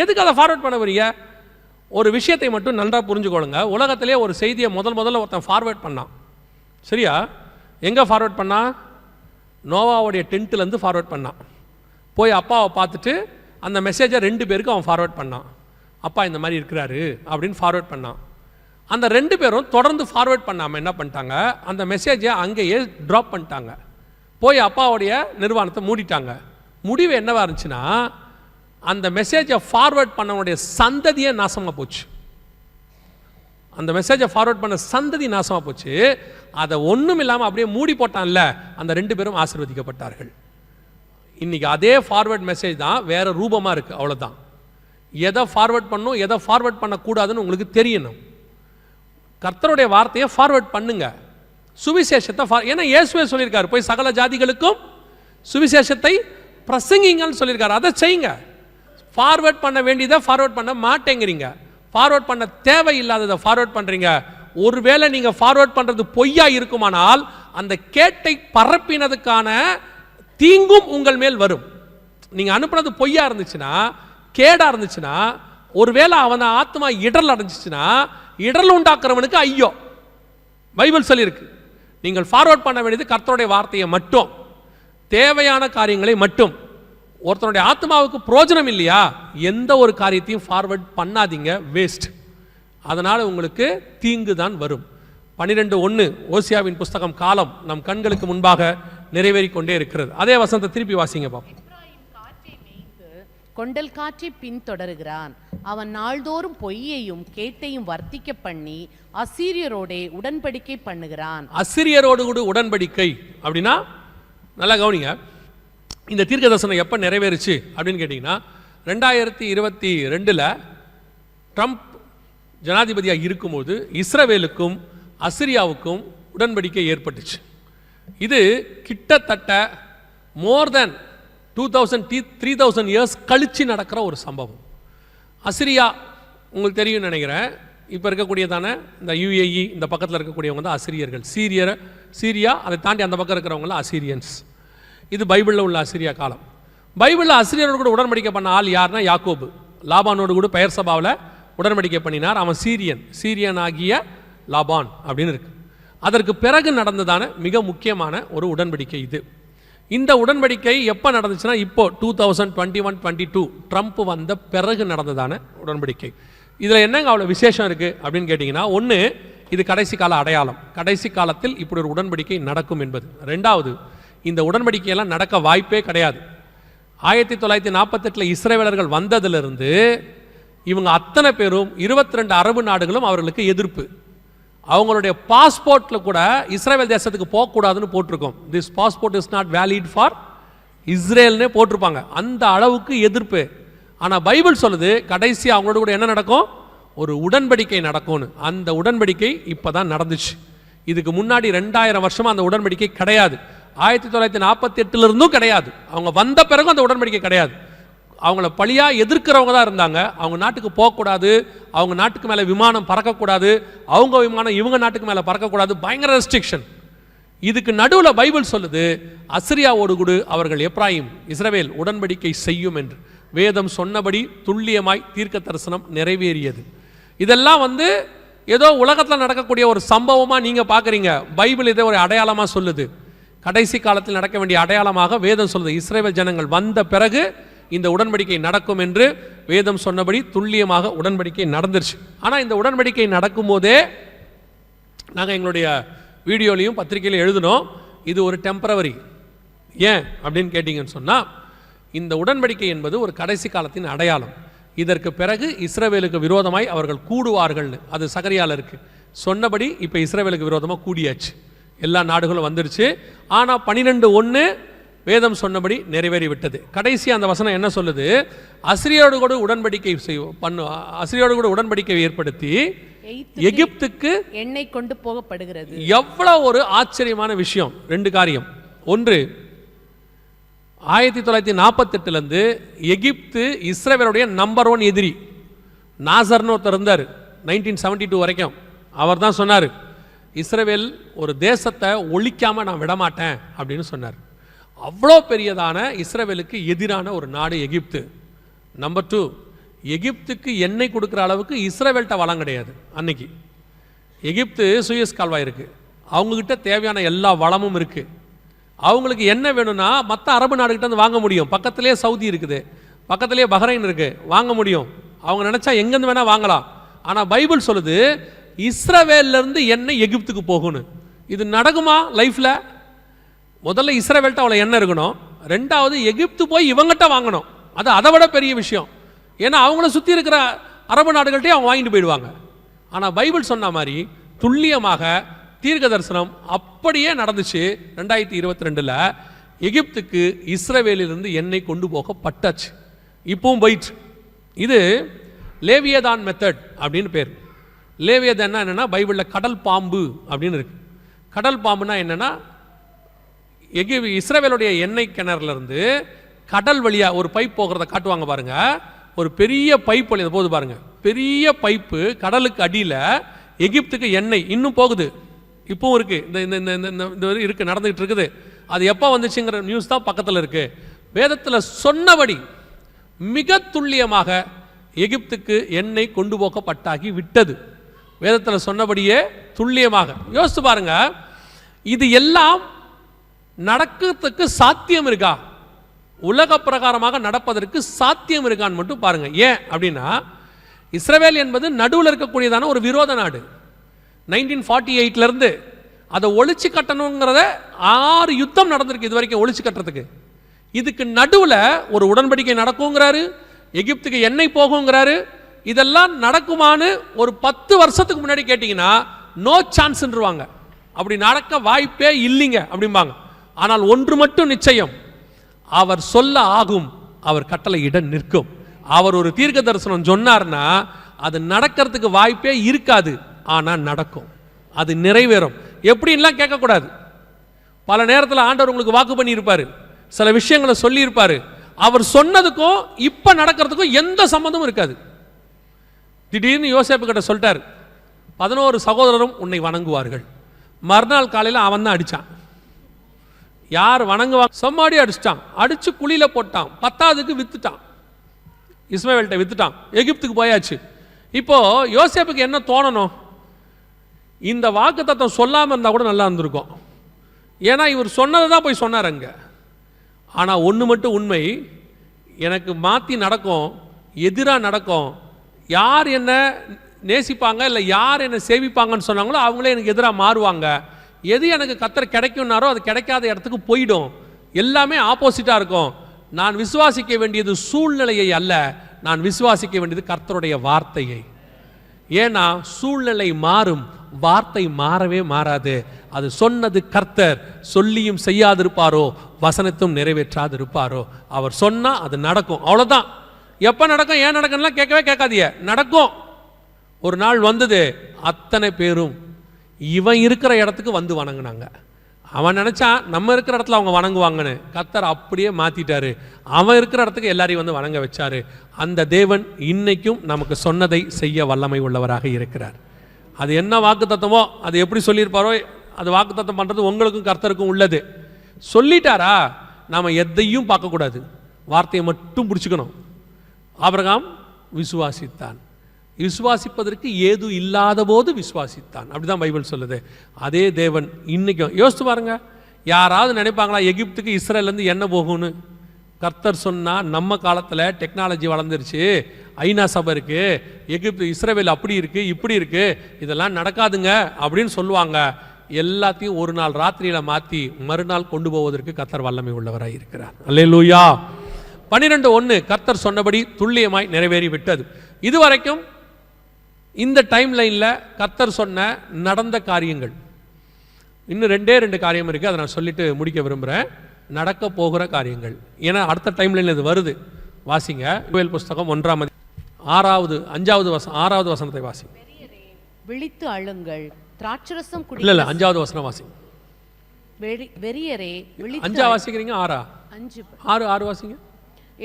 எதுக்கு அதை ஃபார்வர்ட் பண்ண வரீங்க? ஒரு விஷயத்தை மட்டும் நன்றாக புரிஞ்சுக்கொள்ளுங்க. உலகத்திலே ஒரு செய்தியை முதல்ல ஒருத்தன் ஃபார்வர்ட் பண்ணான். சரியா? எங்கே ஃபார்வர்ட் பண்ணான்? நோவாவுடைய டென்ட்லேருந்து ஃபார்வர்ட் பண்ணான். போய் அப்பாவை பார்த்துட்டு அந்த மெசேஜை 2 பேருக்கு அவன் ஃபார்வர்ட் பண்ணான். அப்பா இந்த மாதிரி இருக்கிறாரு அப்படின்னு ஃபார்வர்ட் பண்ணான். அந்த 2 பேரும் தொடர்ந்து ஃபார்வர்ட் பண்ணாமல் என்ன பண்ணிட்டாங்க, அந்த மெசேஜை அங்கேயே ட்ராப் பண்ணிட்டாங்க. போய் அப்பாவுடைய நிறுவனத்தை மூடிட்டாங்க. முடிவு என்னவா இருந்துச்சுன்னா, அந்த மெசேஜை ஃபார்வர்ட் பண்ணவனுடைய சந்ததியே நாசமாக போச்சு. அந்த மெசேஜை ஃபார்வர்ட் பண்ண சந்ததி நாசமாக போச்சு. அதை ஒன்றும் இல்லாமல் அப்படியே மூடி போட்டான்ல, அந்த 2 பேரும் ஆசீர்வதிக்கப்பட்டார்கள். இன்றைக்கி அதே ஃபார்வர்ட் மெசேஜ் தான் வேறு ரூபமாக இருக்குது, அவ்வளோதான். எதை ஃபார்வர்ட் பண்ணணும், எதை ஃபார்வர்ட் பண்ணக்கூடாதுன்னு உங்களுக்கு தெரியணும். கர்த்தருடைய வார்த்தையை ஃபார்வர்ட் பண்ணுங்க. சுவிசேஷத்தை ஏன்னா இயேசுவே சொல்லியிருக்காரு, போய் சகல ஜாதிகளுக்கும் சுவிசேஷத்தை பிரசங்கிங்கன்னு சொல்லியிருக்காரு. அதை செய்யுங்க. ஃபார்வர்ட் பண்ண வேண்டியதை ஃபார்வர்ட் பண்ண மாட்டேங்கிறீங்க. ஃபார்வர்ட் பண்ண தேவையில்லாததை ஃபார்வர்ட் பண்ணுறீங்க. ஒருவேளை நீங்கள் ஃபார்வர்ட் பண்ணுறது பொய்யா இருக்குமானால் அந்த கேட்டை பரப்பினதுக்கான தீங்கும் உங்கள் மேல் வரும். நீங்கள் அனுப்புனது பொய்யா இருந்துச்சுன்னா, கேடாக இருந்துச்சுன்னா, ஒருவேளை அவன் ஆத்மா இடரல் அடைஞ்சிச்சுன்னா, இடரல் உண்டாக்குறவனுக்கு ஐயோ. பைபிள் சொல்லியிருக்கு. நீங்கள் ஃபார்வர்ட் பண்ண வேண்டியது கர்த்தருடைய வார்த்தையை மட்டும், தேவையான காரியங்களை மட்டும். ஒருத்தனுடைய ஆத்மாவுக்கு பிரோஜனம் இல்லையா, எந்த ஒரு காரியத்தையும் ஃபார்வர்ட் பண்ணாதீங்க, வேஸ்ட். அதனால் உங்களுக்கு தீங்கு தான் வரும். 12:1 ஓசியாவின் புஸ்தகம் காலம் நம் கண்களுக்கு முன்பாக நிறைவேறி கொண்டே இருக்கிறது. அதே வசனத்தை திருப்பி வாசிங்க பாப்போம். கொண்டல் காற்றை பின்தொடருகிறான், அவன் நாள்தோறும் பொய்யையும் கேட்டையும் வர்த்திக்க பண்ணி அசீரியரோட உடன்படிக்கை பண்ணுகிறான். அசீரியரோடு கூட உடன்படிக்கை அப்படின்னா நல்லா கவனிங்க. இந்த தீர்க்க தரிசனம் எப்போ நிறைவேறுச்சு அப்படின்னு கேட்டிங்கன்னா 2022 ட்ரம்ப் ஜனாதிபதியாக இருக்கும்போது இஸ்ரவேலுக்கும் அசிரியாவுக்கும் உடன்படிக்கை ஏற்பட்டுச்சு. இது கிட்டத்தட்ட மோர் தென் 2000-3000 இயர்ஸ் கழிச்சு நடக்கிற ஒரு சம்பவம். அசிரியா உங்களுக்கு தெரியும் நினைக்கிறேன், இப்போ இருக்கக்கூடியதான இந்த UAE இந்த பக்கத்தில் இருக்கக்கூடியவங்க தான் அசிரியர்கள். சீரியா அதை தாண்டி அந்த பக்கம் இருக்கிறவங்களாம் அசிரியன்ஸ். இது பைபிளில் உள்ள அசிரியா காலம். பைபிளில் அசிரியரோடு கூட உடன்படிக்கை பண்ண ஆள் யாருன்னா யாக்கோபு. லாபானோடு கூட பெயர் சபாவில் உடன்படிக்கை பண்ணினார். அவன் சீரியன் ஆகிய லாபான் அப்படின்னு இருக்கு. அதற்கு பிறகு நடந்ததான மிக முக்கியமான ஒரு உடன்படிக்கை இது. இந்த உடன்படிக்கை எப்போ நடந்துச்சுன்னா இப்போ 2021-22 ட்ரம்ப் வந்த பிறகு நடந்ததான உடன்படிக்கை. இதில் என்னங்க அவ்வளோ விசேஷம் இருக்குது அப்படின்னு கேட்டிங்கன்னா, ஒன்று, இது கடைசி கால அடையாளம். கடைசி காலத்தில் இப்படி ஒரு உடன்படிக்கை நடக்கும் என்பது. ரெண்டாவது, இந்த உடன்படிக்கையெல்லாம் நடக்க வாய்ப்பே கிடையாது. 1948 இஸ்ரவேலர்கள் வந்ததிலிருந்து இவங்க அத்தனை பேரும் 22 அரபு நாடுகளும் அவர்களுக்கு எதிர்ப்பு. அவங்களுடைய பாஸ்போர்ட்டில் கூட இஸ்ரேல் தேசத்துக்கு போகக்கூடாதுன்னு போட்டிருக்கோம். This passport is not valid for இஸ்ரேல்னே போட்டிருப்பாங்க. அந்த அளவுக்கு எதிர்ப்பு. ஆனால் பைபிள் சொல்லுது கடைசி அவங்களோட கூட என்ன நடக்கும், ஒரு உடன்படிக்கை நடக்கும்னு. அந்த உடன்படிக்கை இப்போ தான் நடந்துச்சு. இதுக்கு முன்னாடி 2000 வருஷமாக அந்த உடன்படிக்கை கிடையாது. 1948 கிடையாது. அவங்க வந்த பிறகும் அந்த உடன்படிக்கை கிடையாது. அவங்கள பழியாக எதிர்க்கிறவங்க தான் இருந்தாங்க. அவங்க நாட்டுக்கு போகக்கூடாது, அவங்க நாட்டுக்கு மேலே விமானம் பறக்கக்கூடாது, அவங்க விமானம் இவங்க நாட்டுக்கு மேலே பறக்கக்கூடாது, பயங்கர ரெஸ்ட்ரிக்ஷன். இதுக்கு நடுவில் பைபிள் சொல்லுது அசிரியாவோடு கூட அவர்கள் எப்ராயிம் இஸ்ரவேல் உடன்படிக்கை செய்யும் என்று. வேதம் சொன்னபடி துல்லியமாய் தீர்க்க தரிசனம் நிறைவேறியது. இதெல்லாம் ஏதோ உலகத்தில் நடக்கக்கூடிய ஒரு சம்பவமாக நீங்கள் பார்க்குறீங்க. பைபிள் இதை ஒரு அடையாளமாக சொல்லுது. கடைசி காலத்தில் நடக்க வேண்டிய அடையாளமாக வேதம் சொல்லுது. இஸ்ரவேல் ஜனங்கள் வந்த பிறகு இந்த உடன்படிக்கை நடக்கும் என்று வேதம் சொன்னபடி துல்லியமாக உடன்படிக்கை நடந்துருச்சு. ஆனால் இந்த உடன்படிக்கை நடக்கும்போதே நாங்கள் எங்களுடைய வீடியோலையும் பத்திரிகையிலும் எழுதினோம், இது ஒரு டெம்பரவரி. ஏன் அப்படின்னு கேட்டிங்கன்னு சொன்னால், இந்த உடன்படிக்கை என்பது ஒரு கடைசி காலத்தின் அடையாளம். இதற்கு பிறகு இஸ்ரவேலுக்கு விரோதமாய் அவர்கள் கூடுவார்கள்னு அது சகரியால் இருக்குது. சொன்னபடி இப்போ இஸ்ரவேலுக்கு விரோதமாக கூடியாச்சு. எல்லா நாடுகளும் வந்துருச்சு. ஆனால் 12:1 வேதம் சொன்னபடி நிறைவேறிவிட்டது. கடைசி அந்த வசனம் என்ன சொல்லுது, அசிரியோடு கூட உடன்படிக்கை அசிரியோடு கூட உடன்படிக்கை ஏற்படுத்தி எகிப்துக்கு எண்ணெய் கொண்டு போகப்படுகிறது. எவ்வளவு ஒரு ஆச்சரியமான விஷயம். 2 காரியம். ஒன்று, 1948 எகிப்து இஸ்ரவேலுடைய நம்பர் 1 எதிரி. நாசர்னு ஒருத்தர் இருந்தார் 1972 வரைக்கும். அவர் தான் சொன்னார், இஸ்ரவேல் ஒரு தேசத்தை ஒழிக்காம நான் விடமாட்டேன் அப்படின்னு சொன்னார். அவ்வளோ பெரியதான இஸ்ரவேலுக்கு எதிரான ஒரு நாடு எகிப்து. நம்பர் 2, எகிப்துக்கு எண்ணெய் கொடுக்குற அளவுக்கு இஸ்ரவேல்கிட்ட வளம் கிடையாது. அன்னைக்கு எகிப்து சூயஸ் கால்வாய் இருக்குது, அவங்கக்கிட்ட தேவையான எல்லா வளமும் இருக்குது. அவங்களுக்கு என்ன வேணும்னா மற்ற அரபு நாடுகிட்ட வாங்க முடியும். பக்கத்துலேயே சவுதி இருக்குது, பக்கத்துலேயே பஹ்ரைன் இருக்குது, வாங்க முடியும். அவங்க நினச்சா எங்கேருந்து வேணால் வாங்கலாம். ஆனால் பைபிள் சொல்லுது இஸ்ரவேல்லேருந்து எண்ணெய் எகிப்துக்கு போகணும். இது நடக்குமா லைஃப்பில்? முதல்ல இஸ்ரவேல்கிட்ட அவ்வளோ எண்ணெய் இருக்கணும். ரெண்டாவது எகிப்து போய் இவங்ககிட்ட வாங்கணும். அது அதை விட பெரிய விஷயம். ஏன்னா அவங்கள சுற்றி இருக்கிற அரபு நாடுகள்கிட்டே அவங்க வாங்கிட்டு போயிடுவாங்க. ஆனால் பைபிள் சொன்ன மாதிரி துல்லியமாக தீர்க்க தரிசனம் அப்படியே நடந்துச்சு. 2022 எகிப்துக்கு இஸ்ரவேலிலிருந்து எண்ணெய் கொண்டு போகப்பட்டாச்சு. இப்பவும் போயிடுச்சு. இது லேவியதான் மெத்தட் அப்படின்னு பேர். லேவியதான் என்னன்னா பைபிளில் கடல் பாம்பு அப்படின்னு இருக்கு. கடல் பாம்புனா என்னன்னா, இஸ்ரவேலுடைய எண்ணெய் கிணறுலேருந்து கடல் வழியாக ஒரு பைப் போகிறத காட்டுவாங்க பாருங்க. ஒரு பெரிய பைப் வழி போகுது பாருங்க, பெரிய பைப்பு கடலுக்கு அடியில் எகிப்துக்கு எண்ணெய் இன்னும் போகுது. இப்பவும் இருக்கு, இந்த இருக்கு, நடந்துகிட்டு இருக்குது. அது எப்போ வந்துச்சுங்கிற நியூஸ் தான் பக்கத்தில் இருக்கு. வேதத்தில் சொன்னபடி மிக துல்லியமாக எகிப்துக்கு எண்ணெய் கொண்டு போகப்பட்டாகி விட்டது. வேதத்தில் சொன்னபடியே துல்லியமாக. யோசித்து பாருங்க, இது எல்லாம் நடக்கிறதுக்கு சாத்தியம் இருக்கா? உலக பிரகாரமாக நடப்பதற்கு சாத்தியம் இருக்கான்னு மட்டும் பாருங்க. ஏன் அப்படின்னா, இஸ்ரவேல் என்பது நடுவில் இருக்கக்கூடியதான ஒரு விரோத நாடு. 1948 இருந்து அதை ஒழிச்சு கட்டணுங்கிறத 6 யுத்தம் நடந்திருக்கு இது வரைக்கும் ஒழிச்சு கட்டுறதுக்கு. இதுக்கு நடுவில் ஒரு உடன்படிக்கை நடக்குங்கிறாரு, எகிப்துக்கு எண்ணெய் போகுங்கிறாரு. இதெல்லாம் நடக்குமான்னு ஒரு 10 வருஷத்துக்கு முன்னாடி கேட்டிங்கன்னா நோ சான்ஸ்ன்றுவாங்க. அப்படி நடக்க வாய்ப்பே இல்லைங்க அப்படிம்பாங்க. ஆனால் ஒன்று மட்டும் நிச்சயம், அவர் சொல்ல ஆகும், அவர் கட்டளை இட நிற்கும். அவர் ஒரு தீர்க்க தரிசனம் சொன்னார்னா அது நடக்கிறதுக்கு வாய்ப்பே இருக்காது, ஆனால் நடக்கும், அது நிறைவேறும். எப்படின்லாம் கேட்கக்கூடாது. பல நேரத்தில் ஆண்டவர் உங்களுக்கு வாக்கு பண்ணியிருப்பாரு, சில விஷயங்களை சொல்லியிருப்பாரு. அவர் சொன்னதுக்கும் இப்போ நடக்கிறதுக்கும் எந்த சம்மந்தமும் இருக்காது. திடீர்னு யோசேப்பு கிட்ட சொல்லிட்டார், 11 சகோதரரும் உன்னை வணங்குவார்கள். மறுநாள் காலையில் அவன் தான் அடித்தான். யார் வணங்குவாங்க? செம்மாடி அடிச்சிட்டான், அடித்து குழியில் போட்டான், 10ஆவதுக்கு வித்துட்டான், இஸ்மவேல்கிட்ட வித்துட்டான், எகிப்துக்கு போயாச்சு. இப்போ யோசேப்புக்கு என்ன தோணணும்? இந்த வாக்கு தத்துவம் சொல்லாமல் இருந்தால் கூட நல்லா இருந்திருக்கும். ஏன்னா இவர் சொன்னதை தான் போய் சொன்னார் அங்கே. ஆனால் ஒன்று மட்டும் உண்மை, எனக்கு மாற்றி நடக்கும், எதிராக நடக்கும். யார் என்ன நேசிப்பாங்க இல்லை யார் என்ன சேவிப்பாங்கன்னு சொன்னாங்களோ அவங்களே எனக்கு எதிராக மாறுவாங்க. எது எனக்கு கர்த்தர் கிடைக்கும்னாரோ அது கிடைக்காத இடத்துக்கு போயிடும். எல்லாமே ஆப்போசிட்டாக இருக்கும். நான் விசுவாசிக்க வேண்டியது சூழ்நிலையை அல்ல, நான் விசுவாசிக்க வேண்டியது கர்த்தருடைய வார்த்தையை. ஏன்னா சூழ்நிலை மாறும், வார்த்தை மாறவே மாறாது. அது சொன்னது கர்த்தர், சொல்லியும் செய்யாதிருப்பாரோ வசனத்தும் நிறைவேற்றாதிருப்பாரோ. அவர் சொன்னா அது நடக்கும், அவ்வளவுதான். எப்ப நடக்கும், ஏன் நடக்கும்லாம் கேட்கவே கேட்காதீங்க, நடக்கும். ஒரு நாள் வந்தது, அத்தனை பேரும் இவன் இருக்கிற இடத்துக்கு வந்து வணங்கினாங்க. அவன் நினைச்சான் நம்ம இருக்கிற இடத்துல அவங்க வணங்குவாங்கன்னு, கர்த்தர் அப்படியே மாத்திட்டாரு. அவன் இருக்கிற இடத்துக்கு எல்லாரையும் வந்து வணங்க வச்சாரு. அந்த தேவன் இன்னைக்கும் நமக்கு சொன்னதை செய்ய வல்லமை உள்ளவராக இருக்கிறார். அது என்ன வாக்கு தத்துவமோ, அது எப்படி சொல்லியிருப்பாரோ, அது வாக்கு தத்துவம் பண்ணுறது உங்களுக்கும் கர்த்தருக்கும் உள்ளது. சொல்லிட்டாரா, நாம் எதையும் பார்க்கக்கூடாது, வார்த்தையை மட்டும் பிடிச்சிக்கணும். ஆபிரகாம் விசுவாசித்தான், விசுவாசிப்பதற்கு ஏது இல்லாத போது விசுவாசித்தான், அப்படிதான் பைபிள் சொல்லுது. அதே தேவன் இன்னைக்கும். யோசித்து பாருங்க, யாராவது நினைப்பாங்களா எகிப்துக்கு இஸ்ரேலேருந்து என்ன போகும்னு? கர்த்தர் சொன்னால் நம்ம காலத்தில் டெக்னாலஜி வளர்ந்துருச்சு, ஐநா சபை இருக்குது, எகிப்து இஸ்ரேல் அப்படி இருக்குது இப்படி இருக்குது, இதெல்லாம் நடக்காதுங்க அப்படின்னு சொல்லுவாங்க. எல்லாத்தையும் ஒரு நாள் ராத்திரியில் மாற்றி மறுநாள் கொண்டு போவதற்கு கர்த்தர் வல்லமை உள்ளவராக இருக்கிறார். அல்லேலூயா. 12:1 கர்த்தர் சொன்னபடி துல்லியமாய் நிறைவேறி விட்டது. இதுவரைக்கும் இந்த டைம் லைனில் கர்த்தர் சொன்ன நடந்த காரியங்கள். இன்னும் 2 காரியம் இருக்குது, அதை நான் சொல்லிட்டு முடிக்க விரும்புகிறேன். நடக்க போகிற காரியங்கள், ஏன்னா அடுத்த டைம் லைனில் இது வருது. வாசிங்க, யோவேல் புஸ்தகம் 6வது வசனத்தை வாசிங்க. விழித்து அழுங்கள், திராட்சரசம் குடி. இல்ல 5வது வசனம் வாசிங்க. வெறியரே விழித்து. 5 வாசிக்கிறீங்க? 6 வாசிங்க.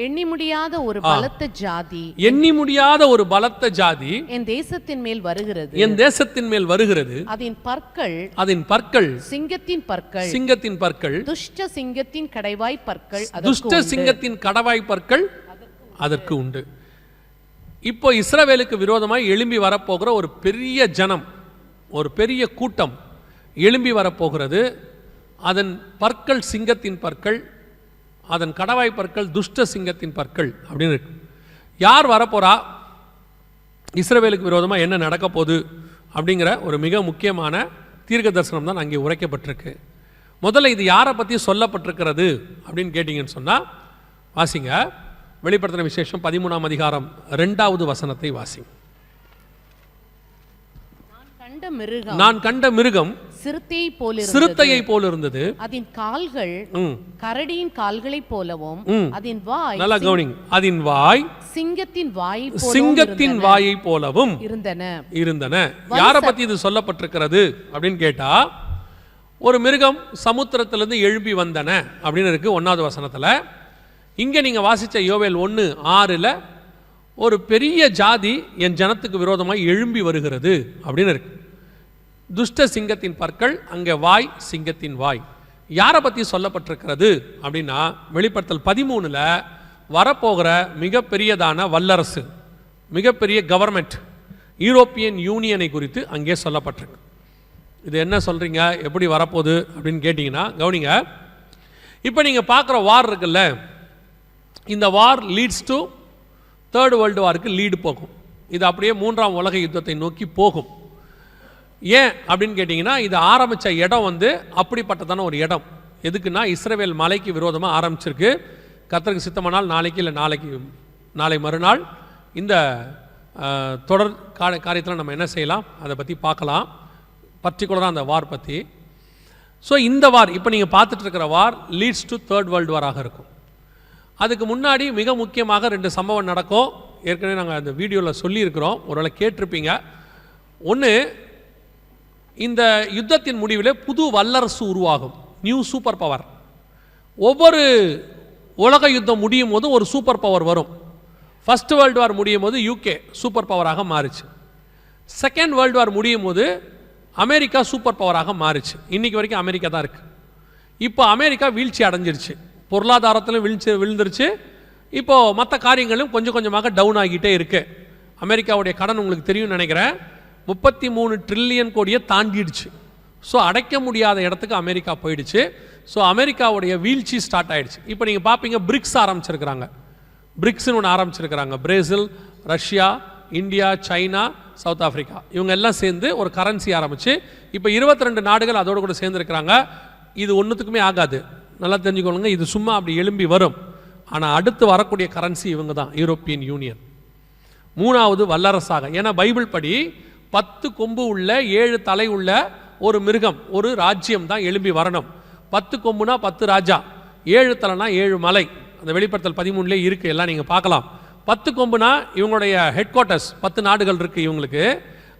எண்ணி முடியாத ஒரு பலத்த ஜாதி, எண்ணி முடியாத ஒரு பலத்த ஜாதி என் தேசத்தின் மேல் வருகிறது, என் தேசத்தின் மேல் வருகிறது. அதன் பற்கள் சிங்கத்தின் பற்கள், துஷ்ட சிங்கத்தின் கடைவாய் பற்கள், துஷ்ட சிங்கத்தின் கடவாய் பற்கள் அதற்கு உண்டு. இப்போ இஸ்ரவேலுக்கு விரோதமாய் எழும்பி வரப்போகிற ஒரு பெரிய ஜனம், ஒரு பெரிய கூட்டம் எழும்பி வரப்போகிறது. அதன் பற்கள் சிங்கத்தின் பற்கள், அதன் கடவாய் பற்கள் துஷ்ட சிங்கத்தின் பற்கள் அப்படின்னு இருக்கு. யார் வரப்போறா, இஸ்ரவேலுக்கு விரோதமாக என்ன நடக்க போகுது அப்படிங்கிற ஒரு மிக முக்கியமான தீர்க்க தரிசனம் தான் அங்கே உரைக்கப்பட்டிருக்கு. முதல்ல இது யாரை பற்றி சொல்லப்பட்டிருக்கிறது அப்படின்னு கேட்டிங்கன்னு சொன்னால் வாசிங்க, வெளிப்படுத்தின விசேஷம் 13ஆம் அதிகாரம் 2வது வசனத்தை வாசிங்க. நான் கண்ட மிருகம் சிறுத்தையை போல இருந்தது, அதன் கால்கள் கரடியின் கால்களை போலவும், அதன் வாய், நல்லா கவனிங்க, அதன் வாய் சிங்கத்தின் வாயை போலவும் இருந்தன. யாரை பத்தி இது சொல்லப்பட்டிருக்கிறது அப்படின்னு கேட்டா, ஒரு மிருகம் சமுத்திரத்திலிருந்து எழும்பி வந்தன அப்படின்னு இருக்கு 1வது வசனத்துல. இங்க நீங்க வாசிச்ச யோவேல் 1:6 ஒரு பெரிய ஜாதி என் ஜனத்துக்கு விரோதமாய் எழும்பி வருகிறது அப்படின்னு இருக்கு. துஷ்ட சிங்கத்தின் பற்கள், அங்கே வாய் சிங்கத்தின் வாய். யாரை பற்றி சொல்லப்பட்டிருக்கிறது அப்படின்னா, வெளிப்படுத்தல் 13 வரப்போகிற மிகப்பெரியதான வல்லரசு, மிகப்பெரிய கவர்மெண்ட், யூரோப்பியன் யூனியனை குறித்து அங்கே சொல்லப்பட்டிருக்கு. இது என்ன சொல்றீங்க, எப்படி வரப்போகுது அப்படின்னு கேட்டிங்கன்னா கவனிங்க. இப்போ நீங்கள் பார்க்குற வார் இருக்குல்ல, இந்த war leads to third world வாருக்கு லீடு போகும். இது அப்படியே மூன்றாம் உலக யுத்தத்தை நோக்கி போகும். ஏன் அப்படின்னு கேட்டிங்கன்னா, இது ஆரம்பித்த இடம் வந்து அப்படிப்பட்டதான ஒரு இடம். எதுக்குன்னா, இஸ்ரவேல் மலைக்கு விரோதமாக ஆரம்பிச்சிருக்கு. கர்த்தருக்கு சித்தமானால் நாளைக்கு இல்லை நாளை மறுநாள் இந்த தொடர் காரியத்தில் நம்ம என்ன செய்யலாம் அதை பற்றி பார்க்கலாம், பர்டிகுலராக அந்த வார் பற்றி. ஸோ இந்த வார் இப்போ நீங்கள் பார்த்துட்டு இருக்கிற வார் லீட்ஸ் டு தேர்ட் வேர்ல்டு வாராக இருக்கும். அதுக்கு முன்னாடி மிக முக்கியமாக 2 சம்பவம் நடக்கும். ஏற்கனவே நாங்கள் அந்த வீடியோவில் சொல்லியிருக்கிறோம், ஒருவேளை கேட்டிருப்பீங்க. ஒன்று, இந்த யுத்தத்தின் முடிவில் புது வல்லரசு உருவாகும், நியூ சூப்பர் பவர். ஒவ்வொரு உலக யுத்தம் முடியும் போது ஒரு சூப்பர் பவர் வரும். ஃபர்ஸ்ட் வேர்ல்டு வார் முடியும் போது யூகே சூப்பர் பவராக மாறிச்சு. செகண்ட் வேர்ல்டு வார் முடியும் போது அமெரிக்கா சூப்பர் பவராக மாறிச்சு. இன்றைக்கி வரைக்கும் அமெரிக்கா தான் இருக்குது. இப்போ அமெரிக்கா வீழ்ச்சி அடைஞ்சிருச்சு, பொருளாதாரத்திலும் விழுந்துருச்சு. இப்போது மற்ற காரியங்களும் கொஞ்சம் கொஞ்சமாக டவுன் ஆகிட்டே இருக்குது. அமெரிக்காவுடைய கடன் உங்களுக்கு தெரியும்னு நினைக்கிறேன், 33 ட்ரில்லியன் கோடியை தாண்டிடுச்சு. ஸோ அடைக்க முடியாத இடத்துக்கு அமெரிக்கா போயிடுச்சு. ஸோ அமெரிக்காவுடைய வீழ்ச்சி ஸ்டார்ட் ஆகிடுச்சு. இப்போ நீங்கள் பார்ப்பீங்க, பிரிக்ஸ் ஆரம்பிச்சிருக்கிறாங்க. பிரிக்ஸ்னு ஒன்று ஆரம்பிச்சிருக்கிறாங்க. Brazil, Russia, India, China, South Africa, இவங்க எல்லாம் சேர்ந்து ஒரு கரன்சி ஆரம்பித்து இப்போ 22 நாடுகள் அதோடு கூட சேர்ந்துருக்கிறாங்க. இது ஒன்றுத்துக்குமே ஆகாது, நல்லா தெரிஞ்சுக்கொள்ளுங்க. இது சும்மா அப்படி எழும்பி வரும். ஆனால் அடுத்து வரக்கூடிய கரன்சி இவங்க தான், யூரோப்பியன் யூனியன், 3வது வல்லரசாக. ஏன்னா பைபிள் படி 10 கொம்பு உள்ள 7 தலை உள்ள ஒரு மிருகம், ஒரு ராஜ்யம் தான் எழும்பி வரணும். 10 கொம்புனா 10 ராஜா, 7 தலைனா 7 மலை. அந்த வெளிப்படுத்தல் 13 இருக்குது, எல்லாம் நீங்கள் பார்க்கலாம். 10 கொம்புனா இவங்களுடைய ஹெட் குவார்ட்டர்ஸ், 10 நாடுகள் இருக்குது இவங்களுக்கு.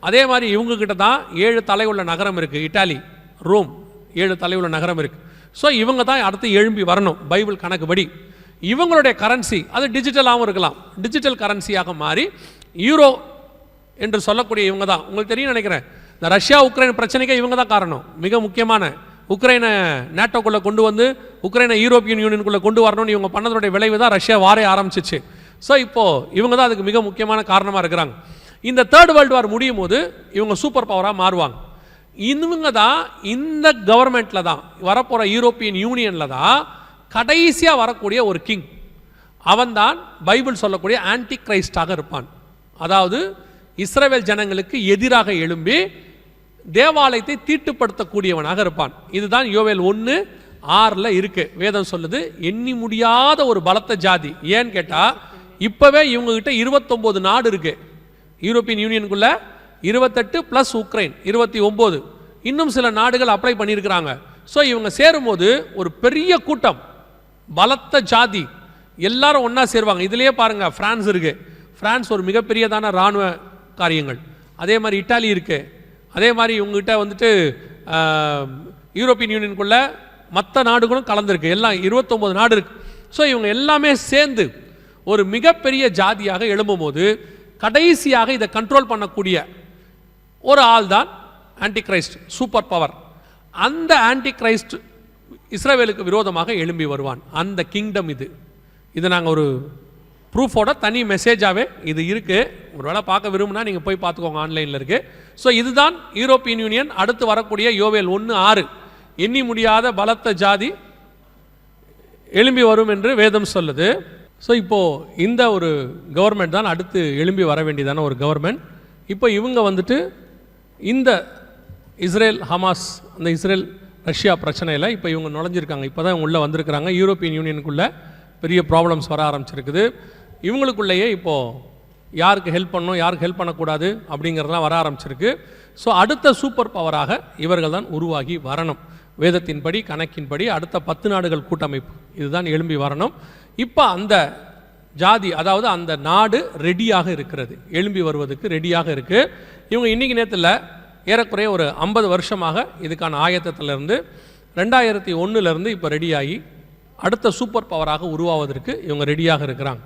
அதே மாதிரி இவங்கக்கிட்ட தான் 7 தலை உள்ள நகரம் இருக்குது. இட்டாலி, ரோம் 7 தலை உள்ள நகரம் இருக்குது. ஸோ இவங்க தான் அடுத்து எழும்பி வரணும் பைபிள் கணக்குப்படி. இவங்களுடைய கரன்சி அது டிஜிட்டலாகவும் இருக்கலாம், டிஜிட்டல் கரன்சியாக மாறி யூரோ என்று சொல்லக்கூடிய இவங்க தான். உங்களுக்கு தெரியும் நினைக்கிறேன், இந்த ரஷ்யா உக்ரைன் பிரச்சனைக்கு இவங்க தான் காரணம். மிக முக்கியமான உக்ரைனை நேட்டோக்குள்ளே கொண்டு வந்து உக்ரைனை யூரோப்பியன் யூனியனுக்குள்ளே கொண்டு வரணும்னு இவங்க பண்ணதோடைய விளைவு தான் ரஷ்யா வாரே ஆரம்பிச்சிச்சு. ஸோ இப்போது இவங்க தான் அதுக்கு மிக முக்கியமான காரணமாக இருக்கிறாங்க. இந்த தேர்ட் வேர்ல்டு வார் முடியும் போது இவங்க சூப்பர் பவராக மாறுவாங்க. இவங்க தான் இந்த கவர்மெண்ட்டில் தான் வரப்போகிற யூரோப்பியன் யூனியனில் தான் கடைசியாக வரக்கூடிய ஒரு கிங். அவன்தான் பைபிள் சொல்லக்கூடிய ஆன்டி கிரைஸ்டாக இருப்பான். அதாவது இஸ்ரவேல் ஜனங்களுக்கு எதிராக எழும்பி தேவாலயத்தை தீட்டுப்படுத்தக்கூடியவனாக இருப்பான். இதுதான் யோவேல் 1:6 இருக்கு. வேதம் சொல்லுது, எண்ணி முடியாத ஒரு பலத்த ஜாதி. ஏன்னு கேட்டால் இப்போவே இவங்ககிட்ட 29 நாடு இருக்கு. யூரோப்பியன் யூனியனுக்குள்ள 28 + உக்ரைன் 29, இன்னும் சில நாடுகள் அப்ளை பண்ணியிருக்கிறாங்க. ஸோ இவங்க சேரும்போது ஒரு பெரிய கூட்டம், பலத்த ஜாதி, எல்லாரும் ஒன்றா சேருவாங்க. இதிலேயே பாருங்கள், பிரான்ஸ் இருக்குது. பிரான்ஸ் ஒரு மிகப்பெரியதான இராணுவ காரியங்கள். அதே மாதிரி இட்டாலி இருக்குது. அதே மாதிரி இவங்ககிட்ட வந்துட்டு யூரோப்பியன் யூனியனுக்குள்ள மற்ற நாடுகளும் கலந்துருக்கு. எல்லாம் 29 நாடு இருக்குது. ஸோ இவங்க எல்லாமே சேர்ந்து ஒரு மிகப்பெரிய ஜாதியாக எழும்பும் போது கடைசியாக இதை கண்ட்ரோல் பண்ணக்கூடிய ஒரு ஆள் தான் ஆன்டி கிரைஸ்ட், சூப்பர் பவர். அந்த ஆன்டி கிரைஸ்ட் இஸ்ரவேலுக்கு விரோதமாக எழும்பி வருவான். அந்த கிங்டம் இது நாங்கள் ஒரு ப்ரூஃபோட தனி மெசேஜாகவே இது இருக்குது. ஒரு வேளை பார்க்க விரும்புனா நீங்கள் போய் பார்த்துக்கோங்க, ஆன்லைனில் இருக்குது. ஸோ இதுதான் யூரோப்பியன் யூனியன். அடுத்து வரக்கூடிய யோவேல் 1:6, எண்ணி முடியாத பலத்த ஜாதி எழும்பி வரும் என்று வேதம் சொல்லுது. ஸோ இப்போது இந்த ஒரு கவர்மெண்ட் தான் அடுத்து எழும்பி வர வேண்டியதான ஒரு கவர்மெண்ட். இப்போ இவங்க வந்துட்டு இந்த இஸ்ரேல் ஹமாஸ், அந்த இஸ்ரேல் ரஷ்யா பிரச்சனையில் இப்போ இவங்க நுழைஞ்சிருக்காங்க. இப்போ தான் உள்ளே வந்திருக்கிறாங்க. யூரோப்பியன் யூனியனுக்குள்ளே பெரிய ப்ராப்ளம்ஸ் வர ஆரம்பிச்சிருக்குது. இவங்களுக்குள்ளேயே இப்போது யாருக்கு ஹெல்ப் பண்ணணும், யாருக்கு ஹெல்ப் பண்ணக்கூடாது அப்படிங்கிறதுலாம் வர ஆரம்பிச்சிருக்கு. ஸோ அடுத்த சூப்பர் பவராக இவர்கள் தான் உருவாகி வரணும். வேதத்தின்படி, கணக்கின்படி அடுத்த 10 நாடுகள் கூட்டமைப்பு இதுதான் எழும்பி வரணும். இப்போ அந்த ஜாதி, அதாவது அந்த நாடு ரெடியாக இருக்கிறது, எழும்பி வருவதற்கு ரெடியாக இருக்குது. இவங்க இன்றைக்கி நேரத்தில் ஏறக்குறைய ஒரு 50 வருஷமாக இதுக்கான ஆயத்தத்திலிருந்து 2001 இப்போ ரெடியாகி அடுத்த சூப்பர் பவராக உருவாவதற்கு இவங்க ரெடியாக இருக்கிறாங்க.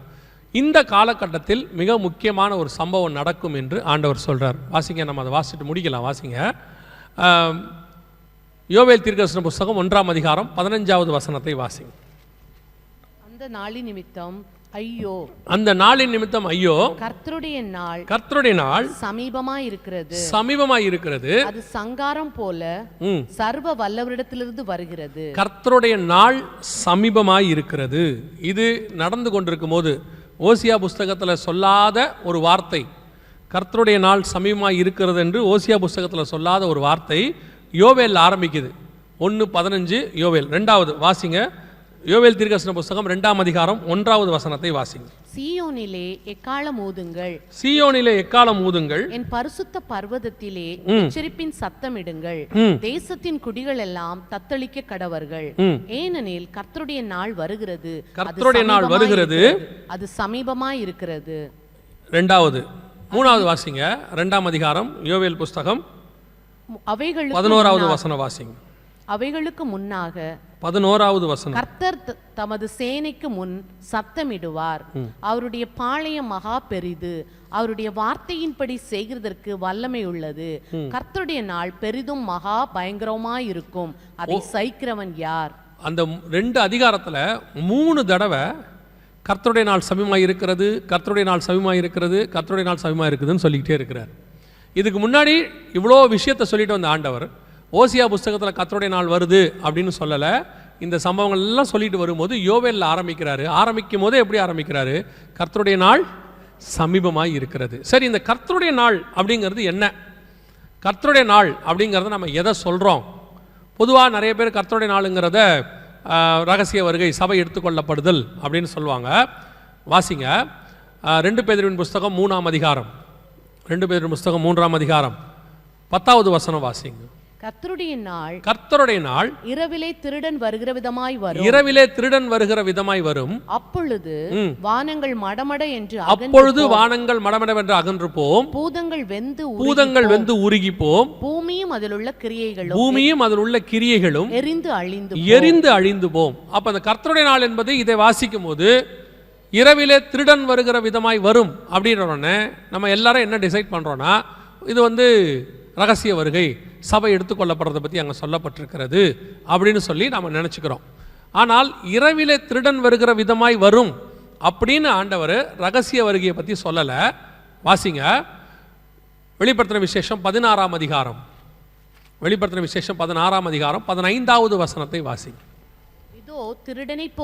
இந்த காலகட்டத்தில் மிக முக்கியமான ஒரு சம்பவம் நடக்கும் என்று ஆண்டவர் சொல்கிறார். வாசிங்க, நம்ம அதை வாசிட்டு முடிக்கலாம். வாசிங்க, யோவேல் தீர்க்கதரிசன புஸ்தகம் 1ஆம் அதிகாரம் 15வது வசனத்தை வாசிங்க. அந்த நாளி நிமித்தம் ஐயோ, அந்த நாளின் நிமித்தம் ஐயோ, கர்த்தருடைய நாள் சமீபமாய் இருக்கிறது, அது சங்காரம் போல சர்வ வல்லவரிடத்திலிருந்து வருகிறது. கர்த்தருடைய நாள் சமீபமாய் இருக்கிறது. இது நடந்து கொண்டிருக்கும் போது ஓசியா புஸ்தகத்தில் சொல்லாத ஒரு வார்த்தை, கர்த்தருடைய நாள் சமீபமாய் இருக்கிறது என்று ஓசியா புஸ்தகத்தில் சொல்லாத ஒரு வார்த்தை யோவேல் ஆரம்பிக்குது. 1:15 யோவேல். 2வது வாசிங்க, யோவேல் தீர்க்கதரிசன புஸ்தகம் 2ஆம் அதிகாரம் 1வது வசனத்தை வாசிங்க. சீயோனிலே எக்காளம் ஊதுங்கள், சீயோனிலே எக்காளம் ஊதுங்கள், என் பரிசுத்த பர்வதத்திலே எச்சரிப்பின் சத்தமிடுங்கள், தேசத்தின் குடிகள் எல்லாம் தத்தளிக்க கடவர்கள், ஏனெனில் கர்த்தருடைய நாள் வருகிறது, கர்த்தருடைய நாள் வருகிறது, அது சமீபமாய் இருக்கிறது. 2வது 3வது வாசிங்க, 2ஆம் அதிகாரம் யோவேல் புஸ்தகம் அவைகளுக்கு 11வது வசனம் வாசிங்க. அவைகளுக்கு முன்னாக 11வது வசனம், கர்த்தர் தமது சேனைக்கு முன் சத்தமிடுவார், அவருடைய பாளையம் மகா பெரிது, அவருடைய வார்த்தையின்படி செய்கிறதற்கு வல்லமை உள்ளது, கர்த்தருடைய நாள் பெரிதும் மகா பயங்கரமாய் இருக்கும், அதை சகிக்கிறவன் யார்? அந்த 2 அதிகாரத்துல 3 தடவை கர்த்தருடைய நாள் சமீபமாய் இருக்கிறது, கர்த்தருடைய நாள் சமீபமாய் இருக்கிறது, கர்த்தருடைய நாள் சமீபமாய் இருக்குதுன்னு சொல்லிக்கிட்டே இருக்கிறார். இதுக்கு முன்னாடி இவ்வளோ விஷயத்தை சொல்லிட்டு வந்த ஆண்டவர் ஓசியா புஸ்தகத்தில் கர்த்தருடைய நாள் வருது அப்படின்னு சொல்லலை. இந்த சம்பவங்கள் எல்லாம் சொல்லிட்டு வரும்போது யோவேலில் ஆரம்பிக்கிறாரு. ஆரம்பிக்கும் போதே எப்படி ஆரம்பிக்கிறாரு? கர்த்தருடைய நாள் சமீபமாய் இருக்கிறது. சரி, இந்த கர்த்தருடைய நாள் அப்படிங்கிறது என்ன? கர்த்தருடைய நாள் அப்படிங்கிறத நம்ம எதை சொல்கிறோம்? பொதுவாக நிறைய பேர் கர்த்தருடைய நாளுங்கிறத ரகசிய வருகை, சபை எடுத்துக்கொள்ளப்படுதல் அப்படின்னு சொல்லுவாங்க. வாசிங்க 2 பேதுருவின் புஸ்தகம் 3ஆம் அதிகாரம், 2 பேதுருவின் புஸ்தகம் 3ஆம் அதிகாரம் 10வது வசனம் வாசிங்க. கர்த்தருடைய நாள் இரவிலே திருடன் வருகிற விதமாய் வரும், அப்பொழுது வானங்கள் மடமட என்று அகன்று போம், பூதங்கள் வெந்து உருகி போம், பூமியும் அதில் உள்ள கிரியைகளும் எரிந்து அழிந்து போம். அப்ப அந்த கர்த்தருடைய நாள் என்பது இதை வாசிக்கும் போது இரவிலே திருடன் வருகிற விதமாய் வரும் அப்படின்றோடனே நம்ம எல்லாரும் என்ன டிசைட் பண்றோம்னா, இது ரகசிய வருகை, சபை எடுத்துக்கொள்ளப்படுறதை பற்றி அங்கே சொல்லப்பட்டிருக்கிறது அப்படின்னு சொல்லி நம்ம நினச்சிக்கிறோம். ஆனால் இரவிலே திருடன் வருகிற விதமாய் வரும் அப்படின்னு ஆண்டவர் ரகசிய வருகையை பற்றி சொல்லலை. வாசிங்க வெளிப்படுத்தின விசேஷம் 16ஆம் அதிகாரம், வெளிப்படுத்தின விசேஷம் 16ஆம் அதிகாரம் 15வது வசனத்தை வாசிங்க. இதோ திருடனைப்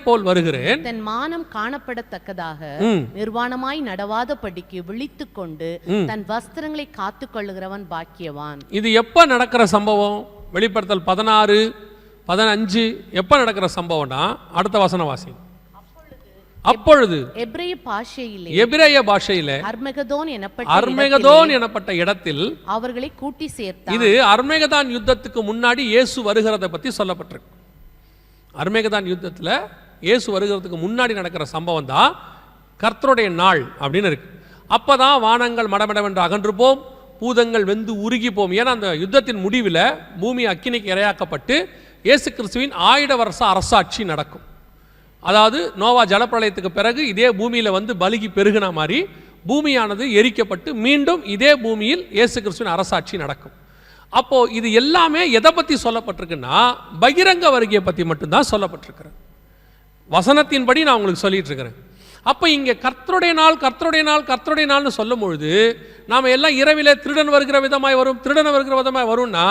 போல் வருகிறேன், தன் மானம் காணப்படத்தக்கதாக நிர்வாணமாய் நடவாதபடிக்கு விழித்துக் கொண்டு தன் வஸ்திரங்களை காத்துக் கொள்ளுகிறவன் பாக்கியவான். இது எப்ப நடக்கிற சம்பவம்? வெளிப்படுத்தல் 16:15 எப்ப நடக்கிற சம்பவம்னா, அடுத்த வசனம் வாசி. அப்பொழுது எபிரேய பாஷையிலே அர்மெகதோன் எனப்பட்ட இடத்தில் அவர்களை கூட்டி சேர்த்தார். இது அர்மெகதான் யுத்தத்துக்கு முன்னாடி இயேசு வருகிறத பத்தி சொல்லப்பட்டிருக்கு. அர்மெகதான் யுத்தத்தில் இயேசு வருகிறதுக்கு முன்னாடி நடக்கிற சம்பவம் தான் கர்த்தருடைய நாள் அப்படின்னு இருக்கு. அப்பதான் வானங்கள் மடமடவென்று அகன்று போம், பூதங்கள் வெந்து உருகி போம். ஏன்னா அந்த யுத்தத்தின் முடிவில் பூமி அக்கினிக்கு இரையாக்கப்பட்டு இயேசு கிறிஸ்துவின் 1000 வருஷ அரசாட்சி நடக்கும். அதாவது நோவா ஜலப்பிரளயத்துக்கு பிறகு இதே பூமியில் பலுகி பெருகின மாதிரி பூமியானது எரிக்கப்பட்டு மீண்டும் இதே பூமியில் இயேசு கிறிஸ்துவின் அரசாட்சி நடக்கும். அப்போ இது எல்லாமே எதை பற்றி சொல்லப்பட்டிருக்குன்னா, பகிரங்க வருகையை பற்றி மட்டும்தான் சொல்லப்பட்டிருக்கிறது. வசனத்தின்படி நான் உங்களுக்கு சொல்லிட்டு இருக்கிறேன். அப்போ இங்கே கர்த்தருடைய நாள் கர்த்தருடைய நாள் கர்த்தருடைய நாள்னு சொல்லும் பொழுது நாம் எல்லாம் இரவிலே திருடன் வருகிற விதமாய் வரும், திருடன் வருகிற விதமாய் வரும்னா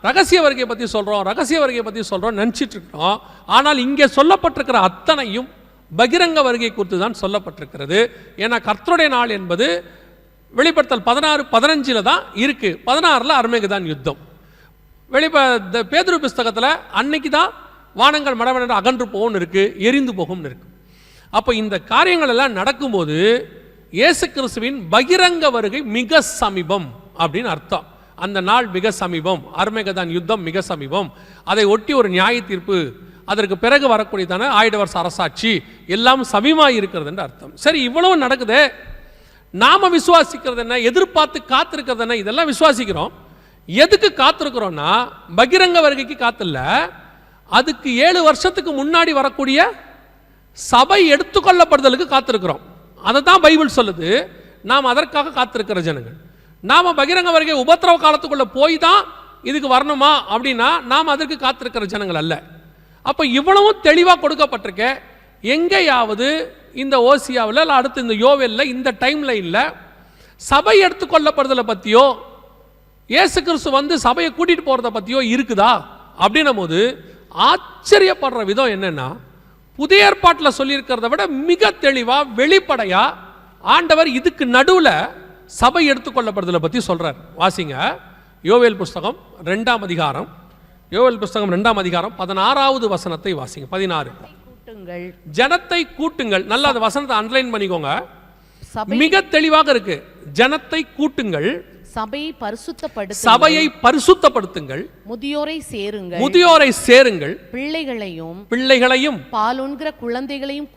ரகசிய வருகையை பற்றி சொல்கிறோம், ரகசிய வருகையை பற்றி சொல்கிறோம் நினச்சிட்டு இருக்கிறோம். ஆனால் இங்கே சொல்லப்பட்டிருக்கிற அத்தனையும் பகிரங்க வருகை குறித்து தான் சொல்லப்பட்டிருக்கிறது. ஏன்னா கர்த்தருடைய நாள் என்பது வெளிப்படுத்தல் 16:15 தான் இருக்கு. 16 அர்மெகதான் யுத்தம். பேதுரு புஸ்தகத்தில் அன்னைக்கு தான் வானங்கள் மடமட அகன்று போகும்னு இருக்கு, எரிந்து போகும்னு இருக்கு. அப்போ இந்த காரியங்கள் எல்லாம் நடக்கும்போது இயேசு கிறிஸ்துவின் பகிரங்க வருகை மிக சமீபம் அப்படின்னு அர்த்தம். அந்த நாள் மிக சமீபம், அர்மெகதான் யுத்தம் மிக சமீபம். அதை ஒட்டி ஒரு நியாய தீர்ப்பு, அதற்கு பிறகு வரக்கூடியதான 1000 வருஷ அரசாட்சி எல்லாம் சமீபமாக இருக்கிறது என்று அர்த்தம். சரி, இவ்வளவு நடக்குது, நாம விசுவாசிக்கிறது என்ன, எதிர்பார்த்து காத்திருக்கிறது என்ன? இதெல்லாம் விசுவாசிக்கிறோம். எதுக்கு காத்திருக்கிறோம்னா, பகிரங்க வருகைக்கு காத்தில்ல, அதுக்கு 7 வருஷத்துக்கு முன்னாடி வரக்கூடிய சபை எடுத்துக்கொள்ளப்படுதலுக்கு காத்திருக்கிறோம். அதை தான் பைபிள் சொல்லுது. நாம் அதற்காக காத்திருக்கிற ஜனங்கள். நாம பகிரங்க வருகை உபத்திரவ காலத்துக்குள்ள போய் தான் இதுக்கு வரணுமா அப்படின்னா நாம் அதற்கு காத்திருக்கிற ஜனங்கள் அல்ல. அப்ப இவ்வளவும் தெளிவாக கொடுக்கப்பட்டிருக்க, எங்கேயாவது இந்த ஓசியாவில் இல்லை அடுத்து இந்த யோவேலில் இந்த டைம் லைனில் சபை எடுத்துக்கொள்ளப்படுதலை பற்றியோ இயேசு கிறிஸ்து வந்து சபையை கூட்டிகிட்டு போகிறத பற்றியோ இருக்குதா அப்படின்னும் போது ஆச்சரியப்படுற விதம் என்னென்னா, புதிய ஏற்பாட்டில் சொல்லியிருக்கிறத விட மிக தெளிவாக வெளிப்படையாக ஆண்டவர் இதுக்கு நடுவில் சபை எடுத்துக்கொள்ளப்படுதலை பற்றி சொல்கிறார். வாசிங்க யோவேல் புஸ்தகம் 2ஆம் அதிகாரம், யோவேல் புஸ்தகம் 2ஆம் அதிகாரம் 16வது வசனத்தை வாசிங்க. 16. ஜனத்தை கூட்டுங்கள். நல்லா அந்த வசனத்தை அண்டர்லைன் பண்ணிக்கோங்க, மிக தெளிவாக இருக்கு. ஜனத்தை கூட்டுங்கள், சபையை பரிசுத்தப்படுத்துங்கள், முதியோரை சேருங்கள், பிள்ளைகளையும் பாலுண்கிற குழந்தைகளையும்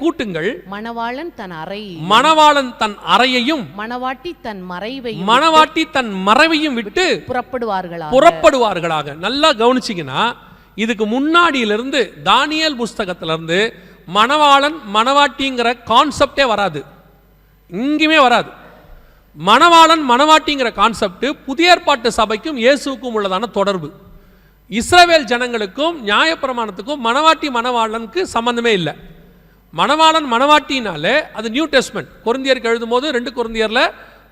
கூட்டுங்கள், மணவாளன் தன் அறையையும் மணவாட்டி தன் மறைவையும் விட்டு புறப்படுவார்களாக. நல்லா கவனிச்சிங்கன்னா, இதுக்கு முன்னாடியிலிருந்து தானியேல் புஸ்தகத்திலிருந்து மணவாளன் மணவாட்டிங்கிற கான்செப்டே வராது, இங்கேயுமே வராது. மணவாளன் மணவாட்டிங்கிற கான்செப்ட் புதிய ஏற்பாட்டு சபைக்கும் இயேசுக்கும் உள்ளதான தொடர்பு. இஸ்ரவேல் ஜனங்களுக்கும் நியாயப்பிரமாணத்துக்கும் மணவாளனுக்கு சம்பந்தமே இல்லை. மணவாளன் மணவாட்டினாலே அது நியூ டெஸ்ட்மென்ட். கொரிந்தியருக்கு எழுதும் போது 2 கொரிந்தியர்ல